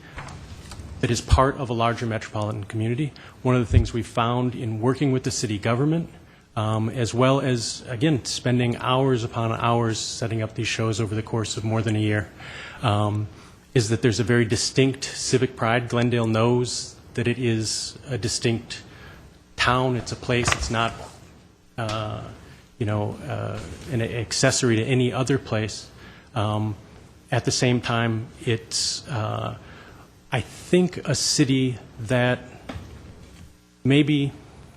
that is part of a larger metropolitan community. One of the things we found in working with the city government, as well as, again, spending hours upon hours setting up these shows over the course of more than a year, is that there's a very distinct civic pride. Glendale knows that it is a distinct town. It's a place. It's not, an accessory to any other place. At the same time, it's, I think, a city that maybe,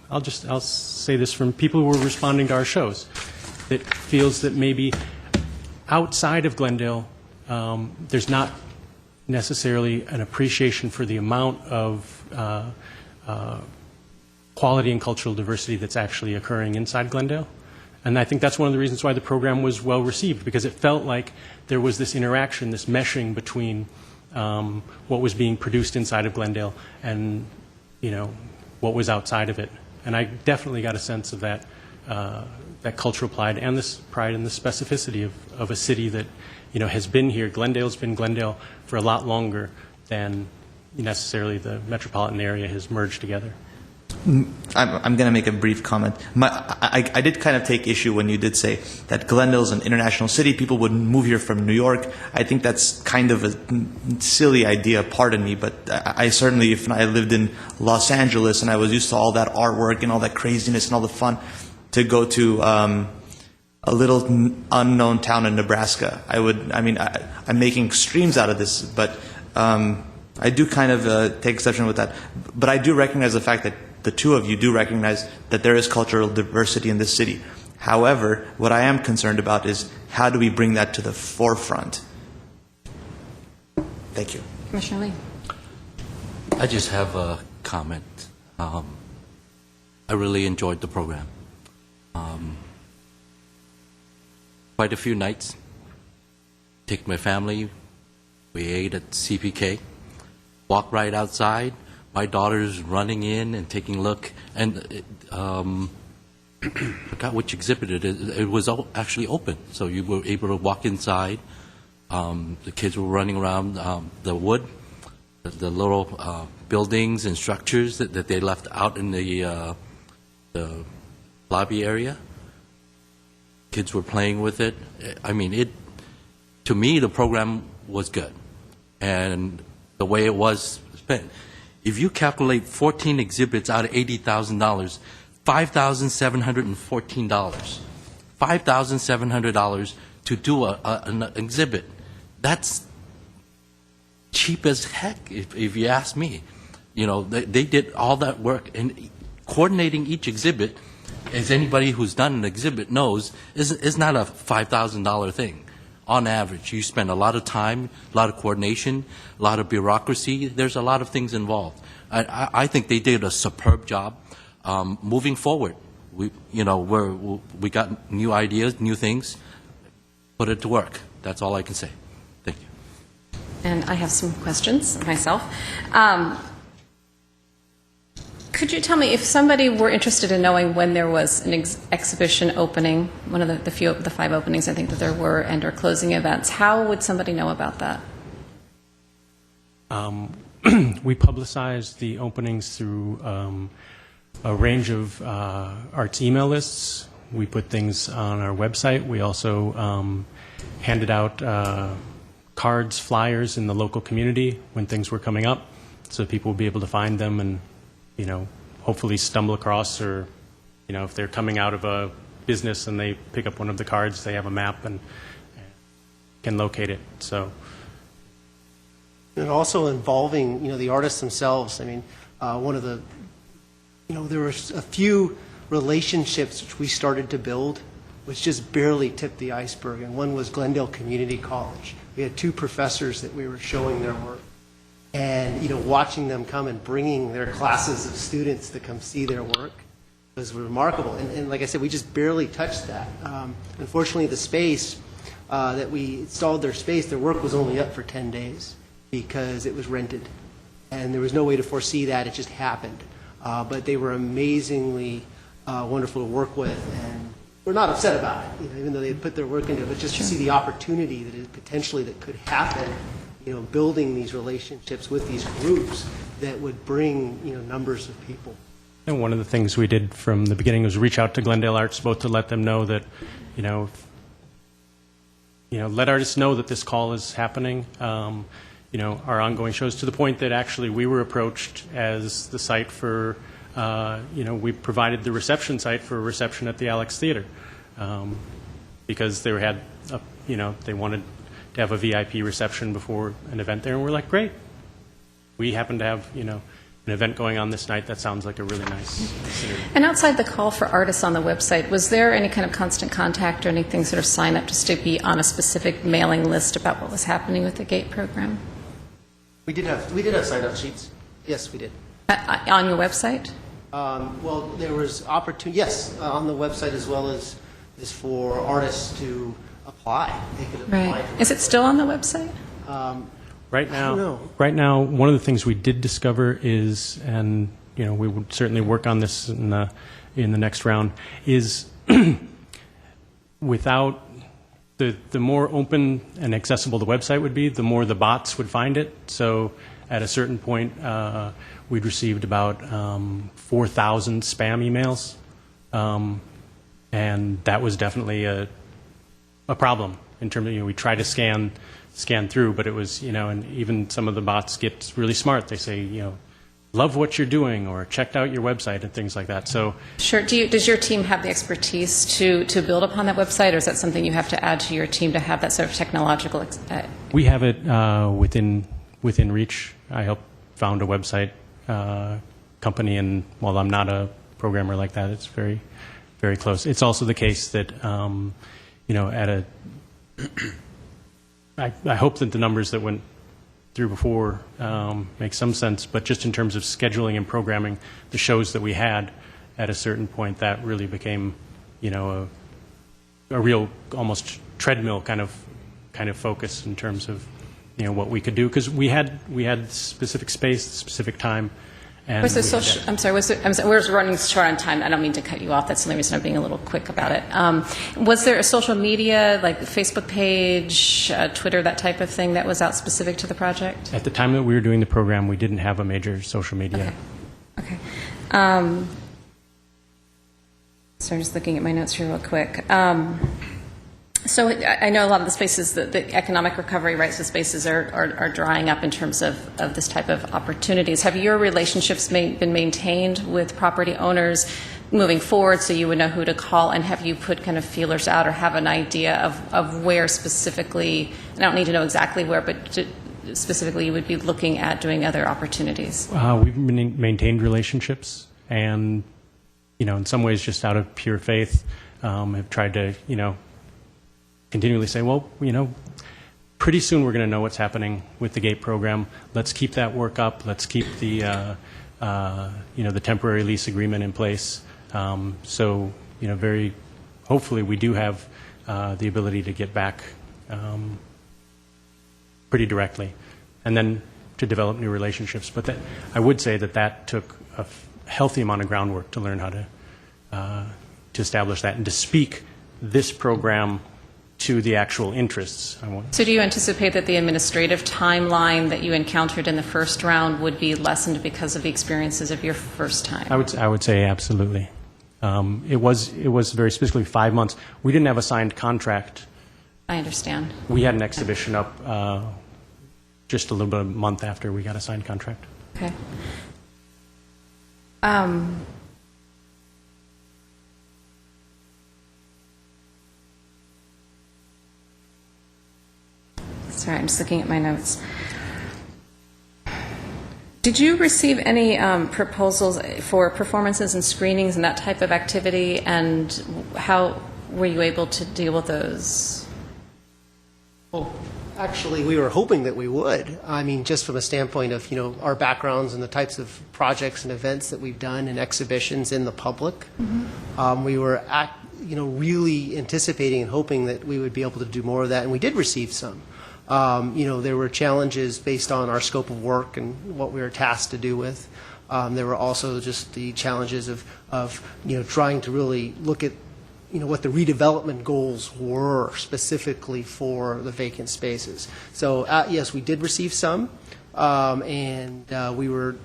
I'll say this from people who are responding to our shows, that feels that maybe outside of Glendale, there's not necessarily an appreciation for the amount of quality and cultural diversity that's actually occurring inside Glendale. And I think that's one of the reasons why the program was well received, because it felt like there was this interaction, this meshing between what was being produced inside of Glendale and, what was outside of it. And I definitely got a sense of that, that cultural pride and this pride and the specificity of a city that, has been here. Glendale's been Glendale for a lot longer than necessarily the metropolitan area has merged together. I'm going to make a brief comment. I did kind of take issue when you did say that Glendale's an international city. People would move here from New York. I think that's kind of a silly idea, pardon me, but I certainly, if I lived in Los Angeles and I was used to all that artwork and all that craziness and all the fun, to go to a little unknown town in Nebraska, I'm making streams out of this, but I do kind of take exception with that. But I do recognize the fact that the two of you do recognize that there is cultural diversity in this city. However, what I am concerned about is how do we bring that to the forefront? Thank you. Commissioner Lee. I just have a comment. I really enjoyed the program. Quite a few nights. Take my family. We ate at CPK. Walk right outside. My daughter's running in and taking a look, and forgot which exhibit it is. It was actually open, so you were able to walk inside. The kids were running around the wood, the little buildings and structures that they left out in the lobby area. Kids were playing with it. To me, the program was good, and the way it was spent. If you calculate 14 exhibits out of $80,000, $5,714. $5,700 to do an exhibit. That's cheap as heck, if you ask me. They did all that work, and coordinating each exhibit, as anybody who's done an exhibit knows, is not a $5,000 thing. On average, you spend a lot of time, a lot of coordination, a lot of bureaucracy. There's a lot of things involved. I think they did a superb job. Moving forward, we got new ideas, new things. Put it to work. That's all I can say. Thank you. And I have some questions myself. Could you tell me if somebody were interested in knowing when there was an exhibition opening, one of the 5 openings I think that there were, and or closing events, how would somebody know about that? We publicize the openings through a range of arts email lists. We put things on our website. We also handed out cards, flyers in the local community when things were coming up, so people would be able to find them and hopefully stumble across, or, if they're coming out of a business and they pick up one of the cards, they have a map and can locate it. So, and also involving, the artists themselves. One of the, there were a few relationships which we started to build, which just barely tipped the iceberg. And one was Glendale Community College. We had 2 professors that we were showing their work. And, watching them come and bringing their classes of students to come see their work was remarkable. And like I said, we just barely touched that. Unfortunately, the space that we installed their work was only up for 10 days because it was rented. And there was no way to foresee that. It just happened. But they were amazingly wonderful to work with. And we're not upset about it, even though they had put their work into it. But just to see the opportunity that could happen, building these relationships with these groups that would bring, numbers of people. And one of the things we did from the beginning was reach out to Glendale Arts, both to let them know that, let artists know that this call is happening. Our ongoing shows, to the point that actually we were approached as the site for, we provided the reception site for a reception at the Alex Theater, because they had, they wanted have a VIP reception before an event there, and we're like, great. We happen to have, an event going on this night. That sounds like a really nice synergy. And outside the call for artists on the website, was there any kind of constant contact or anything sort of sign up just to be on a specific mailing list about what was happening with the GATE program? We did have sign-up sheets. Yes, we did. On your website? Well, there was opportunity, yes, on the website as well as for artists to apply. They could apply. Right. Is it still on the website? Right I don't know. one of the things we did discover is, and we would certainly work on this in the next round, is without the more open and accessible the website would be, the more the bots would find it. So at a certain point, we'd received about 4,000 spam emails, and that was definitely a problem in terms of we try to scan through, but it was and even some of the bots get really smart. They say love what you're doing or checked out your website and things like that. So Sure. Does your team have the expertise to build upon that website, or is that something you have to add to your team to have that sort of technological? we have it within reach. I helped found a website company, and while I'm not a programmer like that, it's very, very close. It's also the case that I hope that the numbers that went through before make some sense, but just in terms of scheduling and programming the shows that we had, at a certain point, that really became, a real almost treadmill kind of focus in terms of, what we could do, because we had specific space, specific time. And was there social? I'm sorry. We're running short on time. I don't mean to cut you off. That's the only reason I'm being a little quick about it. Was there a social media, like Facebook page, Twitter, that type of thing that was out specific to the project? At the time that we were doing the program, we didn't have a major social media. Okay. So I'm just looking at my notes here real quick. So I know a lot of the spaces, the economic recovery rights of spaces are drying up in terms of this type of opportunities. Have your relationships been maintained with property owners moving forward, so you would know who to call, and have you put kind of feelers out or have an idea of where specifically, and I don't need to know exactly where, but specifically you would be looking at doing other opportunities? We've maintained relationships, and, in some ways just out of pure faith, have tried to, continually say, well, pretty soon we're going to know what's happening with the GATE program. Let's keep that work up. Let's keep the, the temporary lease agreement in place. So, very hopefully we do have the ability to get back pretty directly, and then to develop new relationships. But I would say that took a healthy amount of groundwork to learn how to establish that and to speak this program to the actual interests. So do you anticipate that the administrative timeline that you encountered in the first round would be lessened because of the experiences of your first time? I would say absolutely. It was very specifically 5 months. We didn't have a signed contract. I understand. We had an exhibition up just a little bit of a month after we got a signed contract. Okay. Sorry, I'm just looking at my notes. Did you receive any proposals for performances and screenings and that type of activity, and how were you able to deal with those? Well, actually, we were hoping that we would. I mean, just from a standpoint of, our backgrounds and the types of projects and events that we've done and exhibitions in the public. Mm-hmm. We were, really anticipating and hoping that we would be able to do more of that, and we did receive some. There were challenges based on our scope of work and what we were tasked to do with. There were also just the challenges of trying to really look at what the redevelopment goals were specifically for the vacant spaces. So yes, we did receive some, and we were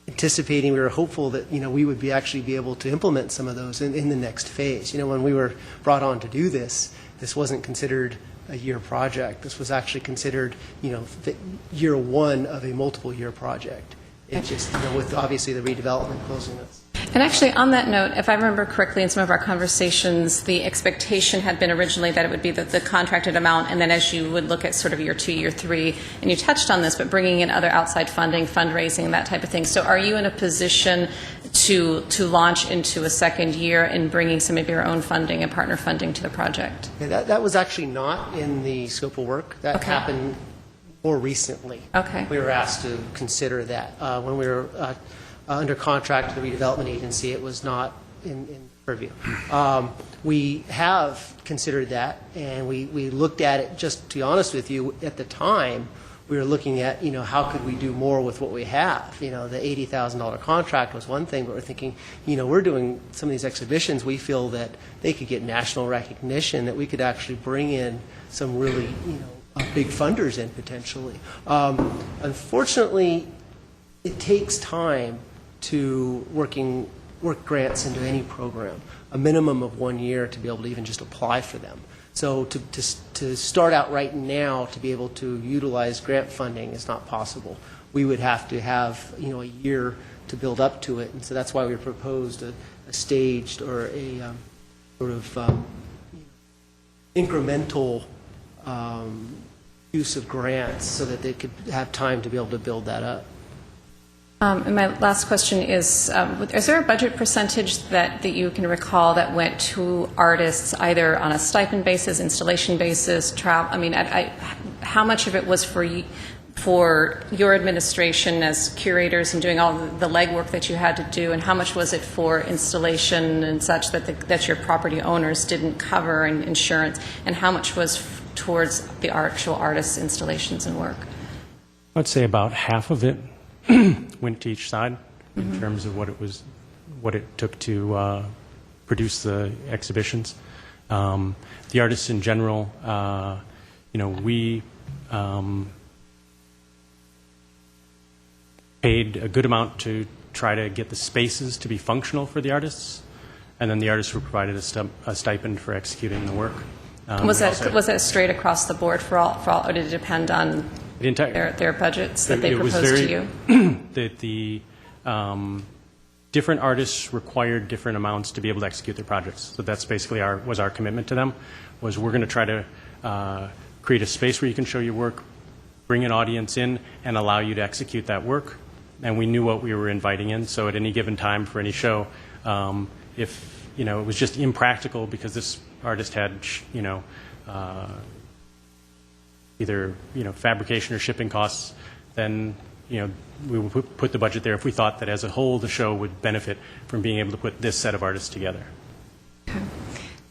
anticipating, we were hopeful that we would actually be able to implement some of those in the next phase. When we were brought on to do this wasn't considered a year project. This was actually considered, year one of a multiple year project. It just, with obviously the redevelopment closing us. And actually, on that note, if I remember correctly in some of our conversations, the expectation had been originally that it would be the contracted amount, and then as you would look at sort of year 2, year 3, and you touched on this, but bringing in other outside funding, fundraising, that type of thing. So are you in a position to launch into a second year and bringing some of your own funding and partner funding to the project? Yeah, that was actually not in the scope of work. That happened more recently. Okay. We were asked to consider that. When we were under contract to the redevelopment agency, it was not in purview. We have considered that, and we looked at it, just to be honest with you, at the time, we were looking at, how could we do more with what we have? The $80,000 contract was one thing, but we're thinking, we're doing some of these exhibitions, we feel that they could get national recognition, that we could actually bring in some really, big funders in potentially. Unfortunately, it takes time to work grants into any program, a minimum of 1 year to be able to even just apply for them. So to start out right now to be able to utilize grant funding is not possible. We would have to have a year to build up to it, and so that's why we proposed a staged or a sort of incremental use of grants so that they could have time to be able to build that up. And my last question is there a budget percentage that you can recall that went to artists either on a stipend basis, installation basis, travel? I mean, how much of it was for your administration as curators and doing all the legwork that you had to do, and how much was it for installation and such that your property owners didn't cover and insurance, and how much was towards the actual artists' installations and work? I'd say about half of it went to each side in terms of what it took to produce the exhibitions. The artists in general, we paid a good amount to try to get the spaces to be functional for the artists, and then the artists were provided a stipend for executing the work. Was that straight across the board for all, or did it depend on their budgets that they proposed to you? That the different artists required different amounts to be able to execute their projects. So that's basically was our commitment to them, was we're going to try to create a space where you can show your work, bring an audience in, and allow you to execute that work. And we knew what we were inviting in, so at any given time for any show, if it was just impractical because this artist had either fabrication or shipping costs, then we would put the budget there if we thought that as a whole the show would benefit from being able to put this set of artists together. Okay.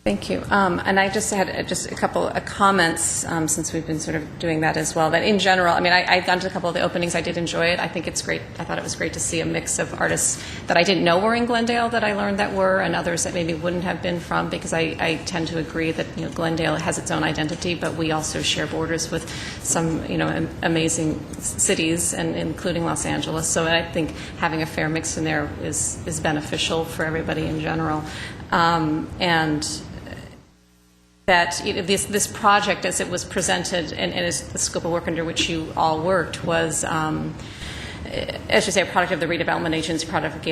Thank you. And I just had a couple of comments since we've been sort of doing that as well. That in general, I mean, I've gone to a couple of the openings. I did enjoy it. I think it's great. I thought it was great to see a mix of artists that I didn't know were in Glendale that I learned that were, and others that maybe wouldn't have been from, because I tend to agree that Glendale has its own identity, but we also share borders with some amazing cities, and including Los Angeles. So I think having a fair mix in there is beneficial for everybody in general. And that this project, as it was presented and as the scope of work under which you all worked, was, as you say, a product of the redevelopment agency, product of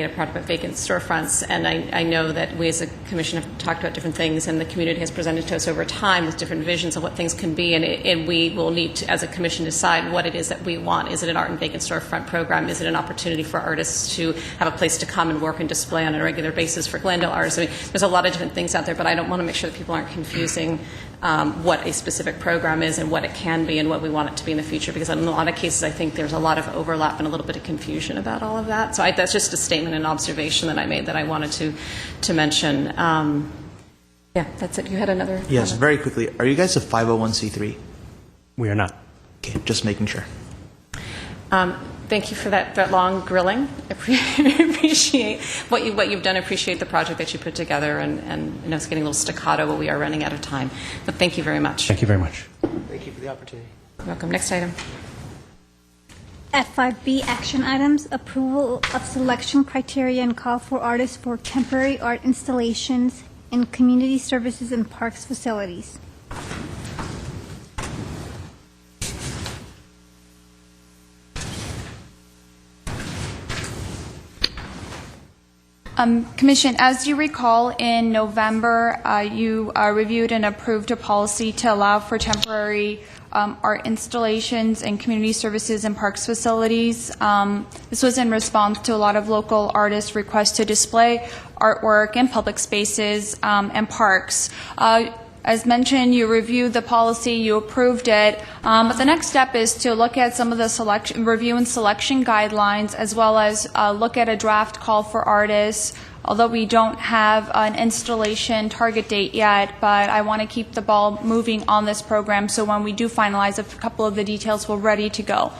vacant storefronts. And I know that we as a commission have talked about different things, and the community has presented to us over time with different visions of what things can be, and we will need to, as a commission, decide what it is that we want. Is it an art and vacant storefront program? Is it an opportunity for artists to have a place to come and work and display on a regular basis for Glendale artists? I mean, there's a lot of different things out there, but I don't want to make sure that people aren't confusing what a specific program is and what it can be and what we want it to be in the future, because in a lot of cases I think there's a lot of overlap and a little bit of confusion about all of that. So that's just a statement and observation that I made that I wanted to mention. Yeah, that's it. You had another Yes, comment? very quickly. Are you guys a 501c3? We are not. Okay, just making sure. Thank you for that long grilling. Appreciate what you've done. Appreciate the project that you put together, and it's getting a little staccato, but we are running out of time. But thank you very much. Thank you very much. Thank you for the opportunity. You're welcome. Next item. F5B action items, approval of selection criteria and call for artists for temporary art installations in community services and parks facilities. Commission, as you recall, in November, you reviewed and approved a policy to allow for temporary art installations in community services and parks facilities. This was in response to a lot of local artists' requests to display artwork in public spaces and parks. As mentioned, you reviewed the policy, you approved it, but the next step is to look at some of the review and selection guidelines, as well as look at a draft call for artists. Although we don't have an installation target date yet, but I want to keep the ball moving on this program, so when we do finalize a couple of the details, we're ready to go.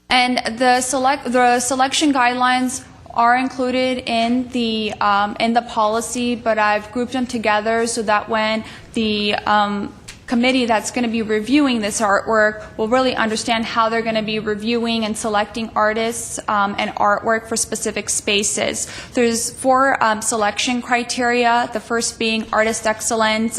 And the selection guidelines are included in the policy, but I've grouped them together so that when the committee that's going to be reviewing this artwork will really understand how they're going to be reviewing and selecting artists and artwork for specific spaces. There's 4 selection criteria, the first being artist excellence.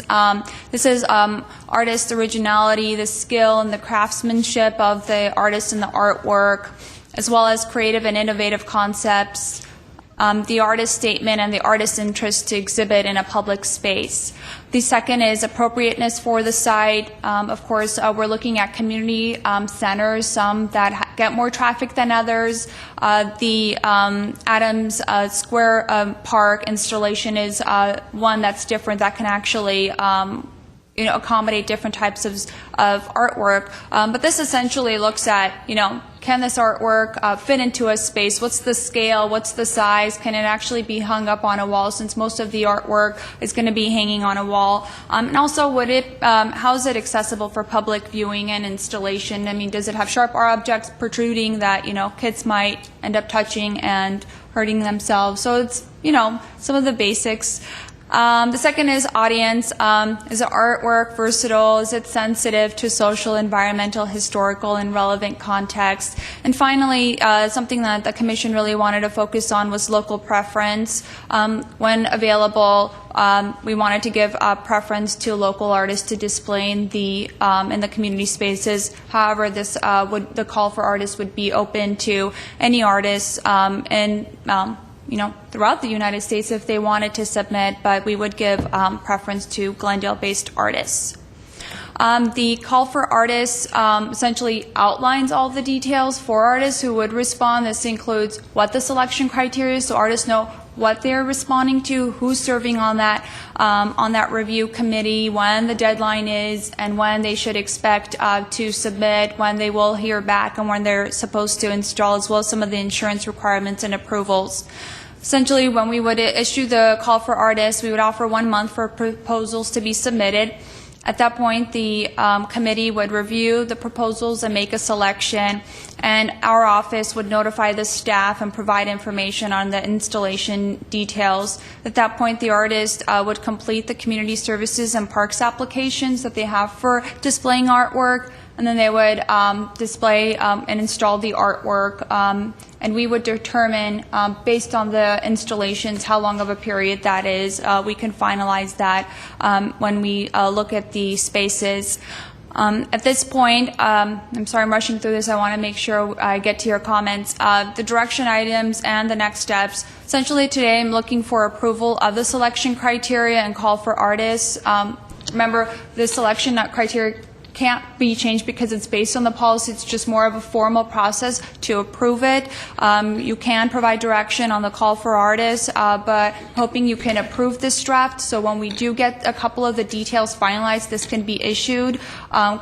This is artist originality, the skill and the craftsmanship of the artist and the artwork, as well as creative and innovative concepts, the artist statement, and the artist's interest to exhibit in a public space. The second is appropriateness for the site. Of course, we're looking at community centers, some that get more traffic than others. The Adams Square Park installation is one that's different, that can actually accommodate different types of artwork. But this essentially looks at, can this artwork fit into a space? What's the scale? What's the size? Can it actually be hung up on a wall, since most of the artwork is going to be hanging on a wall? And also, how is it accessible for public viewing and installation? I mean, does it have sharp objects protruding that, kids might end up touching and hurting themselves? So it's, some of the basics. The second is audience. Is the artwork versatile? Is it sensitive to social, environmental, historical, and relevant context? And finally, something that the Commission really wanted to focus on was local preference. When available, we wanted to give preference to local artists to display in the community spaces. However, the call for artists would be open to any artists throughout the United States if they wanted to submit, but we would give preference to Glendale-based artists. The call for artists essentially outlines all the details for artists who would respond. This includes what the selection criteria is, so artists know what they're responding to, who's serving on that review committee, when the deadline is, and when they should expect to submit, when they will hear back, and when they're supposed to install, as well as some of the insurance requirements and approvals. Essentially, when we would issue the call for artists, we would offer 1 month for proposals to be submitted. At that point, the committee would review the proposals and make a selection, and our office would notify the staff and provide information on the installation details. At that point, the artist would complete the community services and parks applications that they have for displaying artwork, and then they would display and install the artwork, and we would determine, based on the installations, how long of a period that is. We can finalize that when we look at the spaces. At this point, I'm sorry I'm rushing through this. I want to make sure I get to your comments. The direction items and the next steps. Essentially today I'm looking for approval of the selection criteria and call for artists. Remember, the selection criteria can't be changed because it's based on the policy. It's just more of a formal process to approve it. You can provide direction on the call for artists, but hoping you can approve this draft, so when we do get a couple of the details finalized, this can be issued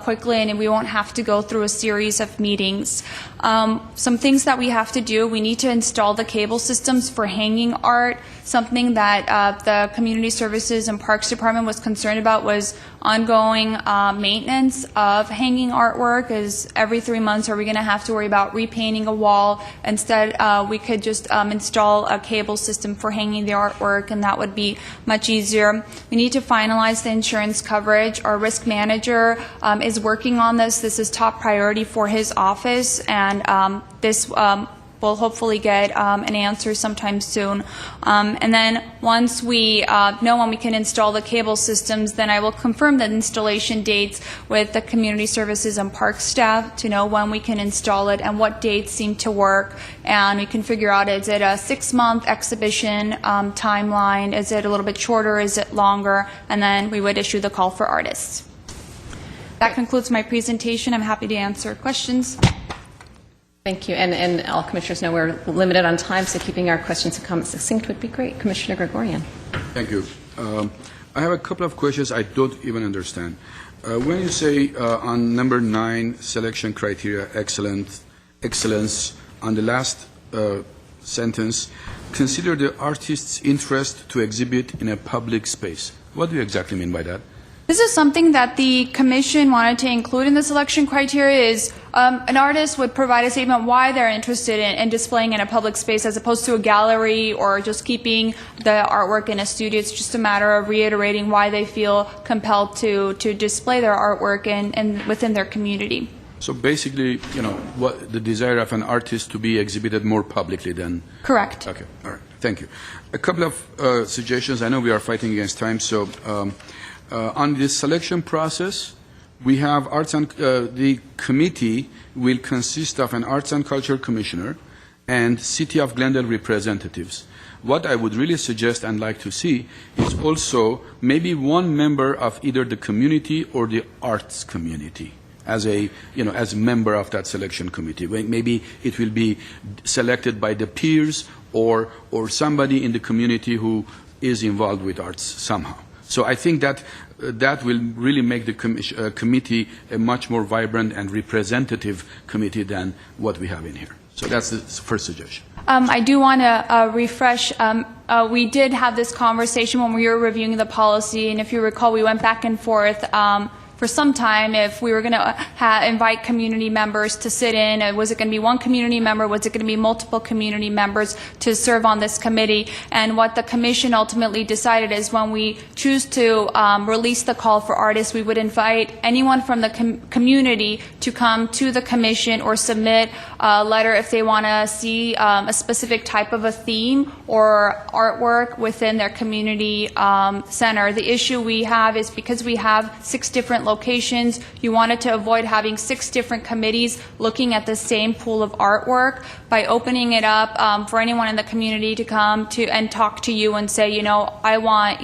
quickly, and we won't have to go through a series of meetings. Some things that we have to do: we need to install the cable systems for hanging art. Something that the Community Services and Parks Department was concerned about was ongoing maintenance of hanging artwork. Is every 3 months are we going to have to worry about repainting a wall? Instead, we could just install a cable system for hanging the artwork, and that would be much easier. We need to finalize the insurance coverage. Our risk manager is working on this. This is top priority for his office, and this we'll hopefully get an answer sometime soon. And then once we know when we can install the cable systems, then I will confirm the installation dates with the community services and park staff to know when we can install it and what dates seem to work. And we can figure out, is it a 6-month exhibition timeline? Is it a little bit shorter? Is it longer? And then we would issue the call for artists. That concludes my presentation. I'm happy to answer questions. Thank you. And all commissioners know we're limited on time, so keeping our questions and comments succinct would be great. Commissioner Gregorian. Thank you. I have a couple of questions I don't even understand. When you say on number 9, selection criteria, excellence, on the last sentence, consider the artist's interest to exhibit in a public space. What do you exactly mean by that? This is something that the commission wanted to include in the selection criteria is an artist would provide a statement why they're interested in displaying in a public space as opposed to a gallery or just keeping the artwork in a studio. It's just a matter of reiterating why they feel compelled to display their artwork in within their community. So basically, you know, what the desire of an artist to be exhibited more publicly than... Correct. Okay, all right, thank you. A couple of suggestions. I know we are fighting against time, so... on this selection process, we have arts and the committee will consist of an arts and culture commissioner and City of Glendale representatives. What I would really suggest and like to see is also maybe one member of either the community or the arts community as a member of that selection committee. Maybe it will be selected by the peers or somebody in the community who is involved with arts somehow. So I think that will really make the committee a much more vibrant and representative committee than what we have in here. So that's the first suggestion. I do want to refresh. We did have this conversation when we were reviewing the policy, and if you recall, we went back and forth for some time if we were going to invite community members to sit in. Was it going to be one community member? Was it going to be multiple community members to serve on this committee? And what the commission ultimately decided is when we choose to release the call for artists, we would invite anyone from the community to come to the commission or submit a letter if they want to see a specific type of a theme or artwork within their community center. The issue we have is because we have 6 different locations, you wanted to avoid having 6 different committees looking at the same pool of artwork. By opening it up for anyone in the community to come to and talk to you and say, I want,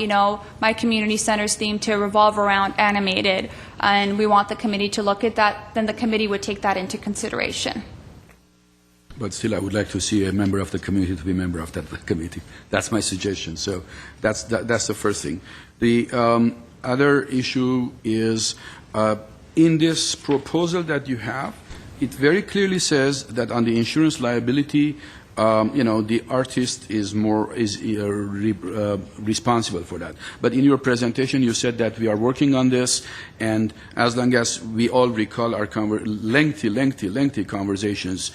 my community center's theme to revolve around animated, and we want the committee to look at that, then the committee would take that into consideration. But still, I would like to see a member of the community to be a member of that committee. That's my suggestion. So that's the first thing. The other issue is in this proposal that you have, it very clearly says that on the insurance liability, the artist is responsible for that. But in your presentation, you said that we are working on this, and as long as we all recall our lengthy conversations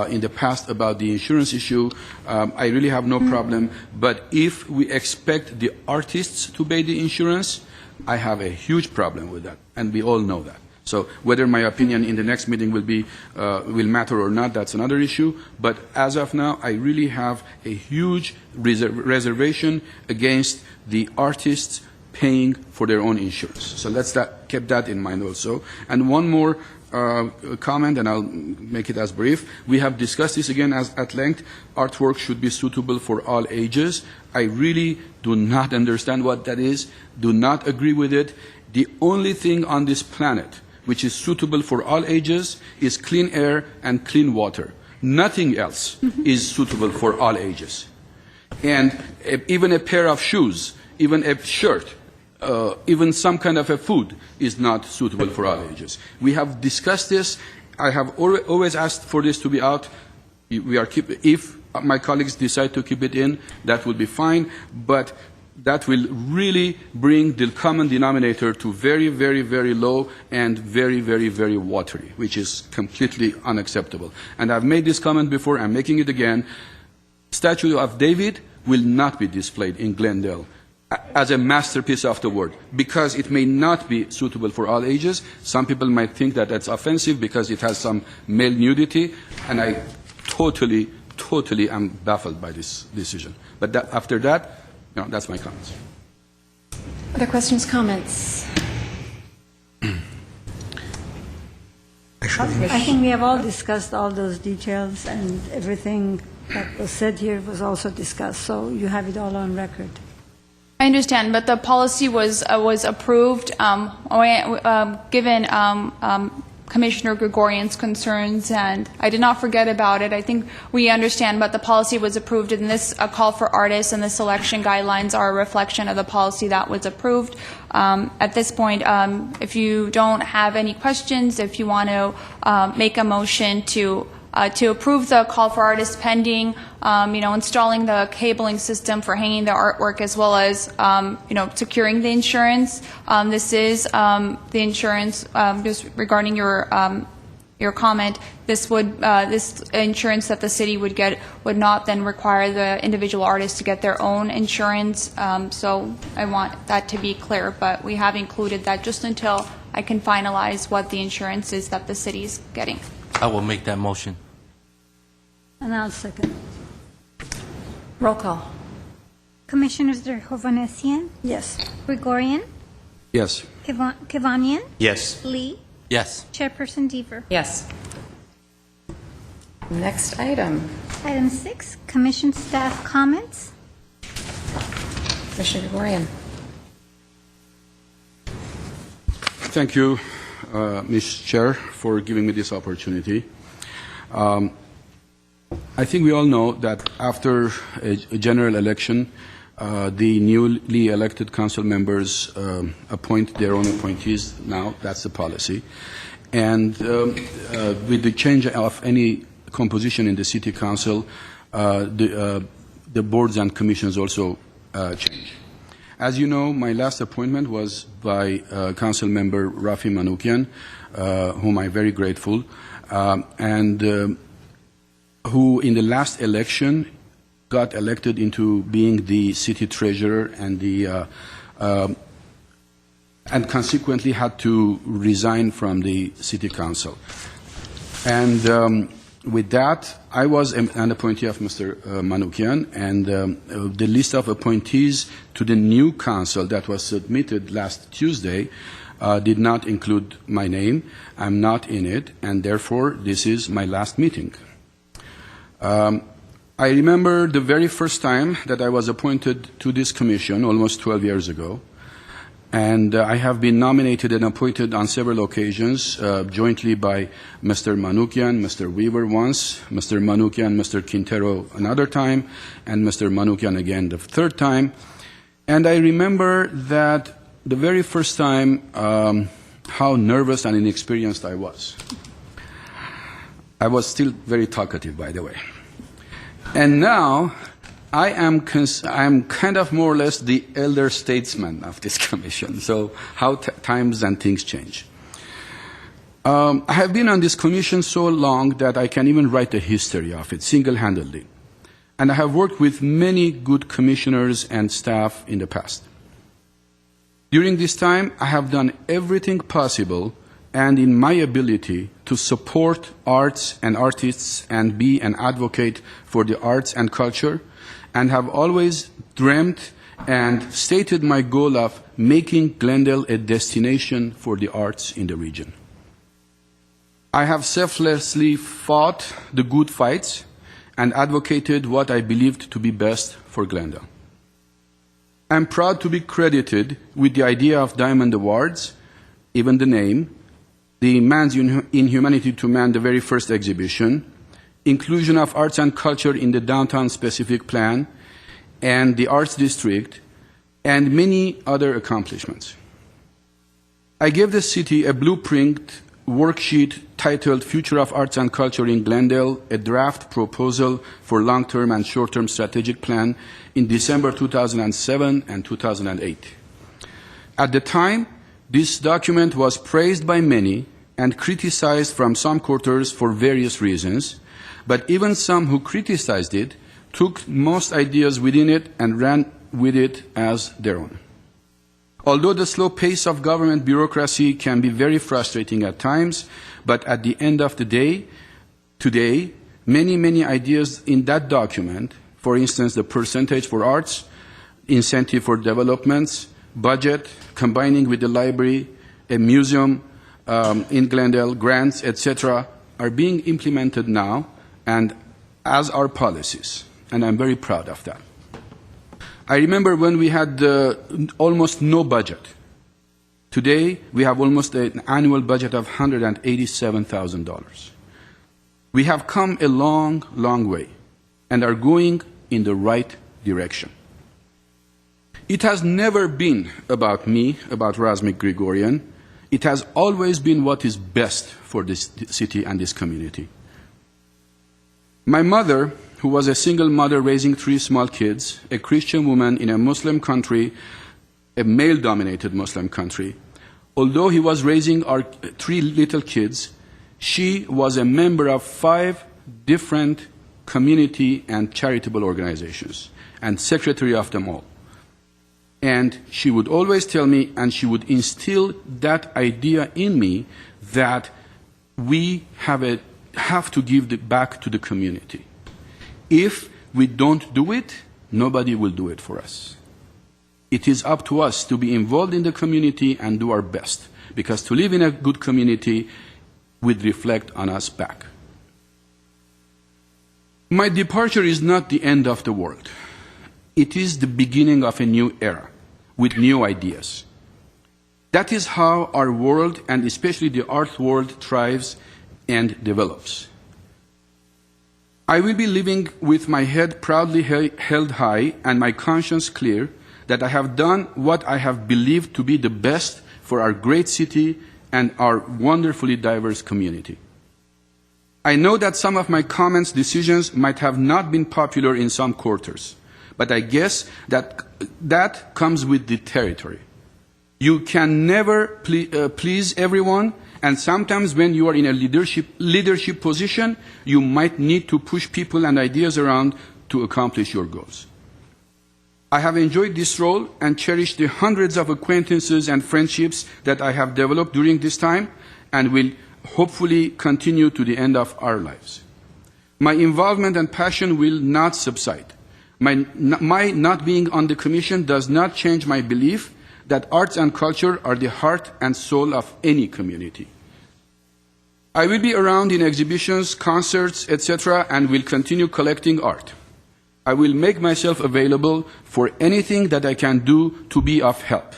in the past about the insurance issue, I really have no problem. But if we expect the artists to pay the insurance, I have a huge problem with that, and we all know that. So whether my opinion in the next meeting will matter or not, that's another issue. But as of now, I really have a huge reservation against the artists paying for their own insurance. So let's keep that in mind also. And one more comment, and I'll make it as brief. We have discussed this again at length. Artwork should be suitable for all ages. I really do not understand what that is, do not agree with it. The only thing on this planet which is suitable for all ages is clean air and clean water. Nothing else is suitable for all ages. And even a pair of shoes, even a shirt, even some kind of a food is not suitable for all ages. We have discussed this. I have always asked for this to be out. If my colleagues decide to keep it in, that will be fine. But that will really bring the common denominator to very, very, very low and very, very, very watery, which is completely unacceptable. And I've made this comment before, I'm making it again. Statue of David will not be displayed in Glendale as a masterpiece of the world because it may not be suitable for all ages. Some people might think that that's offensive because it has some male nudity, and I totally totally am baffled by this decision. But after that, that's my comments. Other questions, comments? I think we have all discussed all those details, and everything that was said here was also discussed, so you have it all on record. I understand, but the policy was approved given Commissioner Gregorian's concerns, and I did not forget about it. I think we understand, but the policy was approved, and this call for artists and the selection guidelines are a reflection of the policy that was approved. At this point, if you don't have any questions, if you want to make a motion to approve the call for artists pending, installing the cabling system for hanging the artwork, as well as, securing the insurance. This is the insurance. Just regarding your comment, this insurance that the city would get would not then require the individual artists to get their own insurance. So I want that to be clear. But we have included that just until I can finalize what the insurance is that the city is getting. I will make that motion. And I'll second. Roll call. Commissioners Hovhanessian, Yes. Gregorian, Yes. Kivanian, Yes. Lee, Yes. Chairperson Deaver. Yes. Next item. Item 6, Commission staff comments. Commissioner Gregorian. Thank you, Ms. Chair, for giving me this opportunity. I think we all know that after a general election, the newly elected council members appoint their own appointees now. That's the policy. And with the change of any composition in the city council, the boards and commissions also change. As you know, my last appointment was by council member Rafi Manoukian, whom I'm very grateful, and who in the last election got elected into being the city treasurer and consequently had to resign from the city council. And with that, I was an appointee of Mr. Manoukian, and the list of appointees to the new council that was submitted last Tuesday did not include my name. I'm not in it, and therefore this is my last meeting. I remember the very first time that I was appointed to this commission almost 12 years ago, and I have been nominated and appointed on several occasions jointly by Mr. Manoukian, Mr. Weaver once, Mr. Manoukian, Mr. Quintero another time, and Mr. Manoukian again the third time. And I remember that the very first time how nervous and inexperienced I was. I was still very talkative, by the way. And now I am kind of more or less the elder statesman of this commission. So how times and things change. I have been on this commission so long that I can even write the history of it single-handedly. And I have worked with many good commissioners and staff in the past. During this time, I have done everything possible and in my ability to support arts and artists and be an advocate for the arts and culture, and have always dreamt and stated my goal of making Glendale a destination for the arts in the region. I have selflessly fought the good fights and advocated what I believed to be best for Glendale. I'm proud to be credited with the idea of Diamond Awards, even the name, the Man's Inhumanity to Man, the very first exhibition, inclusion of arts and culture in the downtown specific plan, and the Arts District, and many other accomplishments. I gave the city a blueprint worksheet titled Future of Arts and Culture in Glendale, a draft proposal for long-term and short-term strategic plan in December 2007 and 2008. At the time, this document was praised by many and criticized from some quarters for various reasons, but even some who criticized it took most ideas within it and ran with it as their own. Although the slow pace of government bureaucracy can be very frustrating at times, but at the end of the day, today, many, many ideas in that document. For instance, the percentage for arts, incentive for developments, budget, combining with the library, a museum in Glendale, grants, etc., are being implemented now and as our policies. And I'm very proud of that. I remember when we had almost no budget. Today, we have almost an annual budget of $187,000. We have come a long, long way and are going in the right direction. It has never been about me, about Razmik Grigorian. It has always been what is best for this city and this community. My mother, who was a single mother raising 3 small kids, a Christian woman in a Muslim country, a male-dominated Muslim country, although he was raising our 3 little kids, she was a member of 5 different community and charitable organizations and secretary of them all. And she would always tell me, and she would instill that idea in me, that we have to give back to the community. If we don't do it, nobody will do it for us. It is up to us to be involved in the community and do our best, because to live in a good community would reflect on us back. My departure is not the end of the world. It is the beginning of a new era with new ideas. That is how our world, and especially the art world, thrives and develops. I will be living with my head proudly held high and my conscience clear that I have done what I have believed to be the best for our great city and our wonderfully diverse community. I know that some of my comments, decisions might have not been popular in some quarters, but I guess that comes with the territory. You can never please everyone, and sometimes when you are in a leadership position, you might need to push people and ideas around to accomplish your goals. I have enjoyed this role and cherished the hundreds of acquaintances and friendships that I have developed during this time and will hopefully continue to the end of our lives. My involvement and passion will not subside. My not being on the commission does not change my belief that arts and culture are the heart and soul of any community. I will be around in exhibitions, concerts, etc., and will continue collecting art. I will make myself available for anything that I can do to be of help.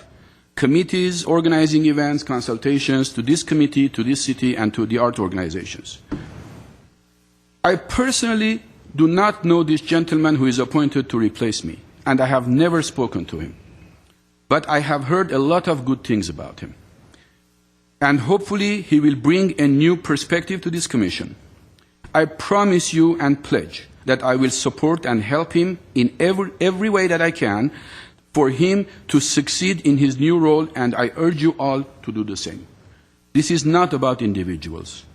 Committees, organizing events, consultations to this committee, to this city, and to the art organizations. I personally do not know this gentleman who is appointed to replace me, and I have never spoken to him. But I have heard a lot of good things about him. And hopefully he will bring a new perspective to this commission. I promise you and pledge that I will support and help him in every way that I can for him to succeed in his new role, and I urge you all to do the same. This is not about individuals.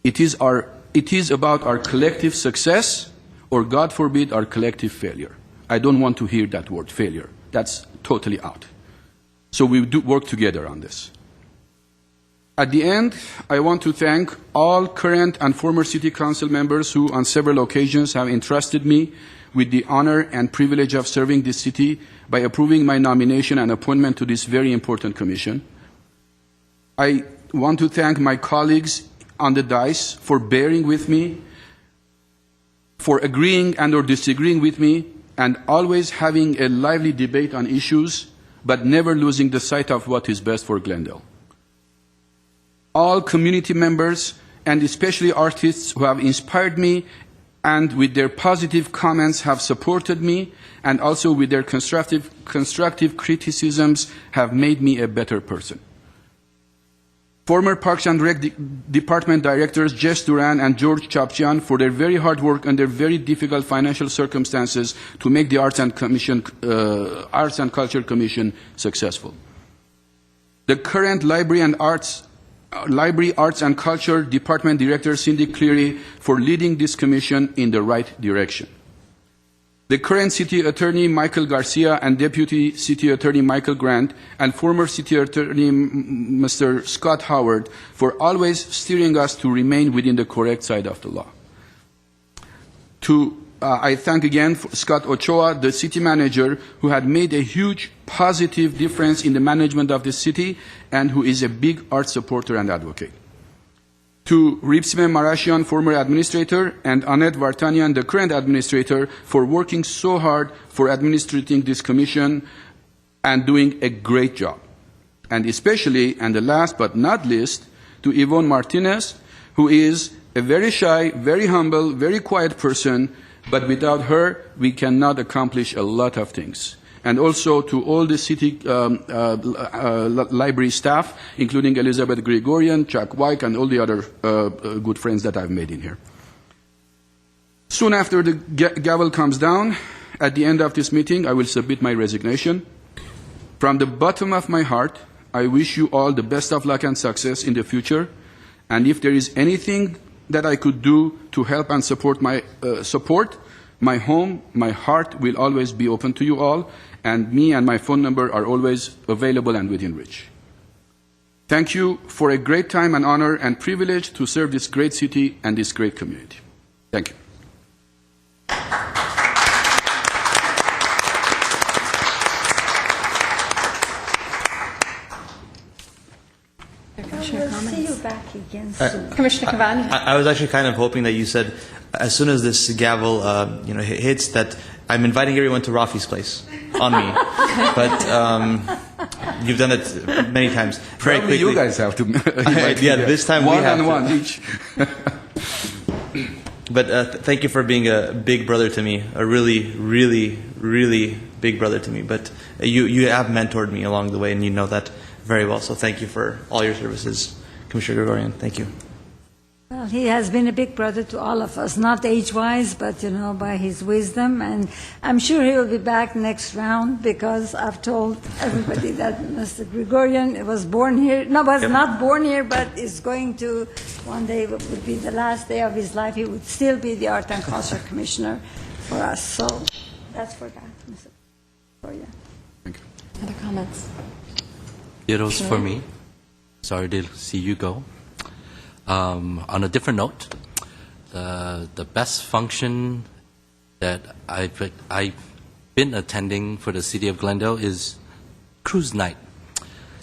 It is about our collective success, or God forbid, our collective failure. I don't want to hear that word, failure. That's totally out. So we do work together on this. At the end, I want to thank all current and former City Council members who on several occasions have entrusted me with the honor and privilege of serving this city by approving my nomination and appointment to this very important commission. I want to thank my colleagues on the dais for bearing with me, for agreeing and or disagreeing with me, and always having a lively debate on issues, but never losing the sight of what is best for Glendale. All community members, and especially artists who have inspired me and with their positive comments have supported me, and also with their constructive criticisms have made me a better person. Former Parks and Rec Department Directors Jess Duran and George Chapchian for their very hard work under very difficult financial circumstances to make the Arts and Culture Commission successful. The current Library Arts and Culture Department Director Cindy Cleary for leading this commission in the right direction. The current City Attorney Michael Garcia and Deputy City Attorney Michael Grant and former City Attorney Mr. Scott Howard for always steering us to remain within the correct side of the law. I thank again Scott Ochoa, the city manager, who had made a huge positive difference in the management of the city and who is a big art supporter and advocate. To Ripsime Marashian, former administrator, and Annette Vartanian, the current administrator, for working so hard for administrating this commission and doing a great job. And especially, and the last but not least, to Yvonne Martinez, who is a very shy, very humble, very quiet person, but without her, we cannot accomplish a lot of things. And also to all the city library staff, including Elizabeth Gregorian, Chuck White, and all the other good friends that I've made in here. Soon after the gavel comes down, at the end of this meeting, I will submit my resignation. From the bottom of my heart, I wish you all the best of luck and success in the future. And if there is anything that I could do to help and support my home, my heart will always be open to you all, and me and my phone number are always available and within reach. Thank you for a great time and honor and privilege to serve this great city and this great community. Thank you. We'll see you back again soon. Commissioner Cavani. I was actually kind of hoping that you said, as soon as this gavel hits, that I'm inviting everyone to Rafi's place on me. But you've done it many times. Very quickly. You guys have to. Yeah, this time we have one each. But thank you for being a big brother to me, a really, really, really big brother to me. But you have mentored me along the way, and you know that very well. So thank you for all your services, Commissioner Gregorian. Thank you. Well, he has been a big brother to all of us, not age-wise, but, by his wisdom. And I'm sure he will be back next round because I've told everybody that Mr. Gregorian was born here. No, was not born here, but is going to, one day would be the last day of his life. He would still be the Art and Culture Commissioner for us. So that's for that, Mr. Gregorian. Thank you. Other comments? Dittos for me. Sorry to see you go. On a different note, the best function that I've been attending for the City of Glendale is Cruise Night.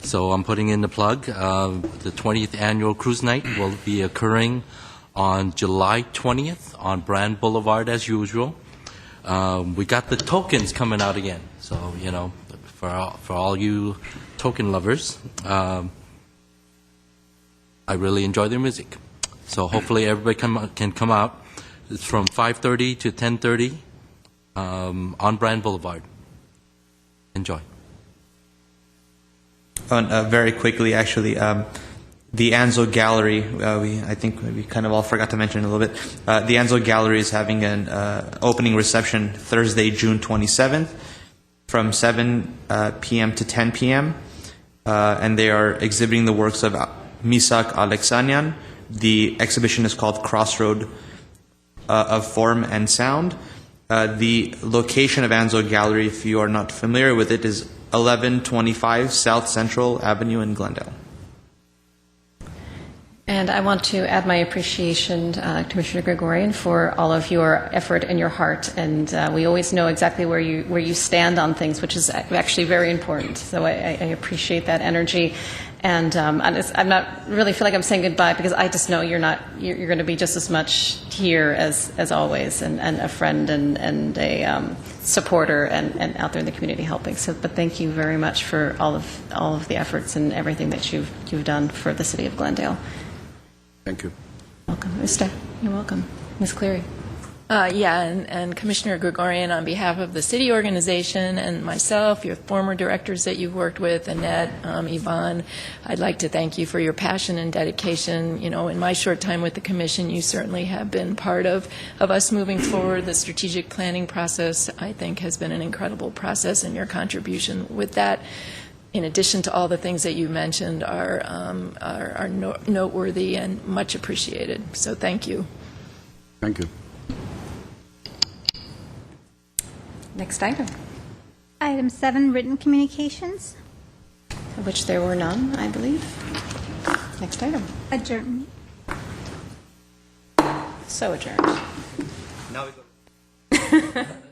So I'm putting in the plug. The 20th Annual Cruise Night will be occurring on July 20th on Brand Boulevard as usual. We got the tokens coming out again. So, for all you token lovers, I really enjoy their music. So hopefully everybody can come out. It's from 5:30 to 10:30 on Brand Boulevard. Enjoy. Very quickly, actually, the Anzo Gallery, I think we kind of all forgot to mention a little bit. The Anzo Gallery is having an opening reception Thursday, June 27th from 7 p.m. to 10 p.m. And they are exhibiting the works of Misak Alexanian. The exhibition is called Crossroad of Form and Sound. The location of Anzo Gallery, if you are not familiar with it, is 1125 South Central Avenue in Glendale. And I want to add my appreciation, Commissioner Gregorian, for all of your effort and your heart. And we always know exactly where you stand on things, which is actually very important. So I appreciate that energy. And I'm not really feel like I'm saying goodbye because I just know you're going to be just as much here as always, and a friend and a supporter and out there in the community helping. So, but thank you very much for all of the efforts and everything that you've done for the City of Glendale. Thank you. Welcome, Mr. You're welcome, Ms. Cleary. And Commissioner Gregorian, on behalf of the city organization and myself, your former directors that you've worked with, Annette, Yvonne, I'd like to thank you for your passion and dedication. In my short time with the commission, you certainly have been part of us moving forward. The strategic planning process, I think, has been an incredible process, and your contribution with that, in addition to all the things that you mentioned, are noteworthy and much appreciated. So thank you. Thank you. Next item. Item 7, written communications. Of which there were none, I believe. Next item. Adjournment. So adjourned. Now we go. Yes.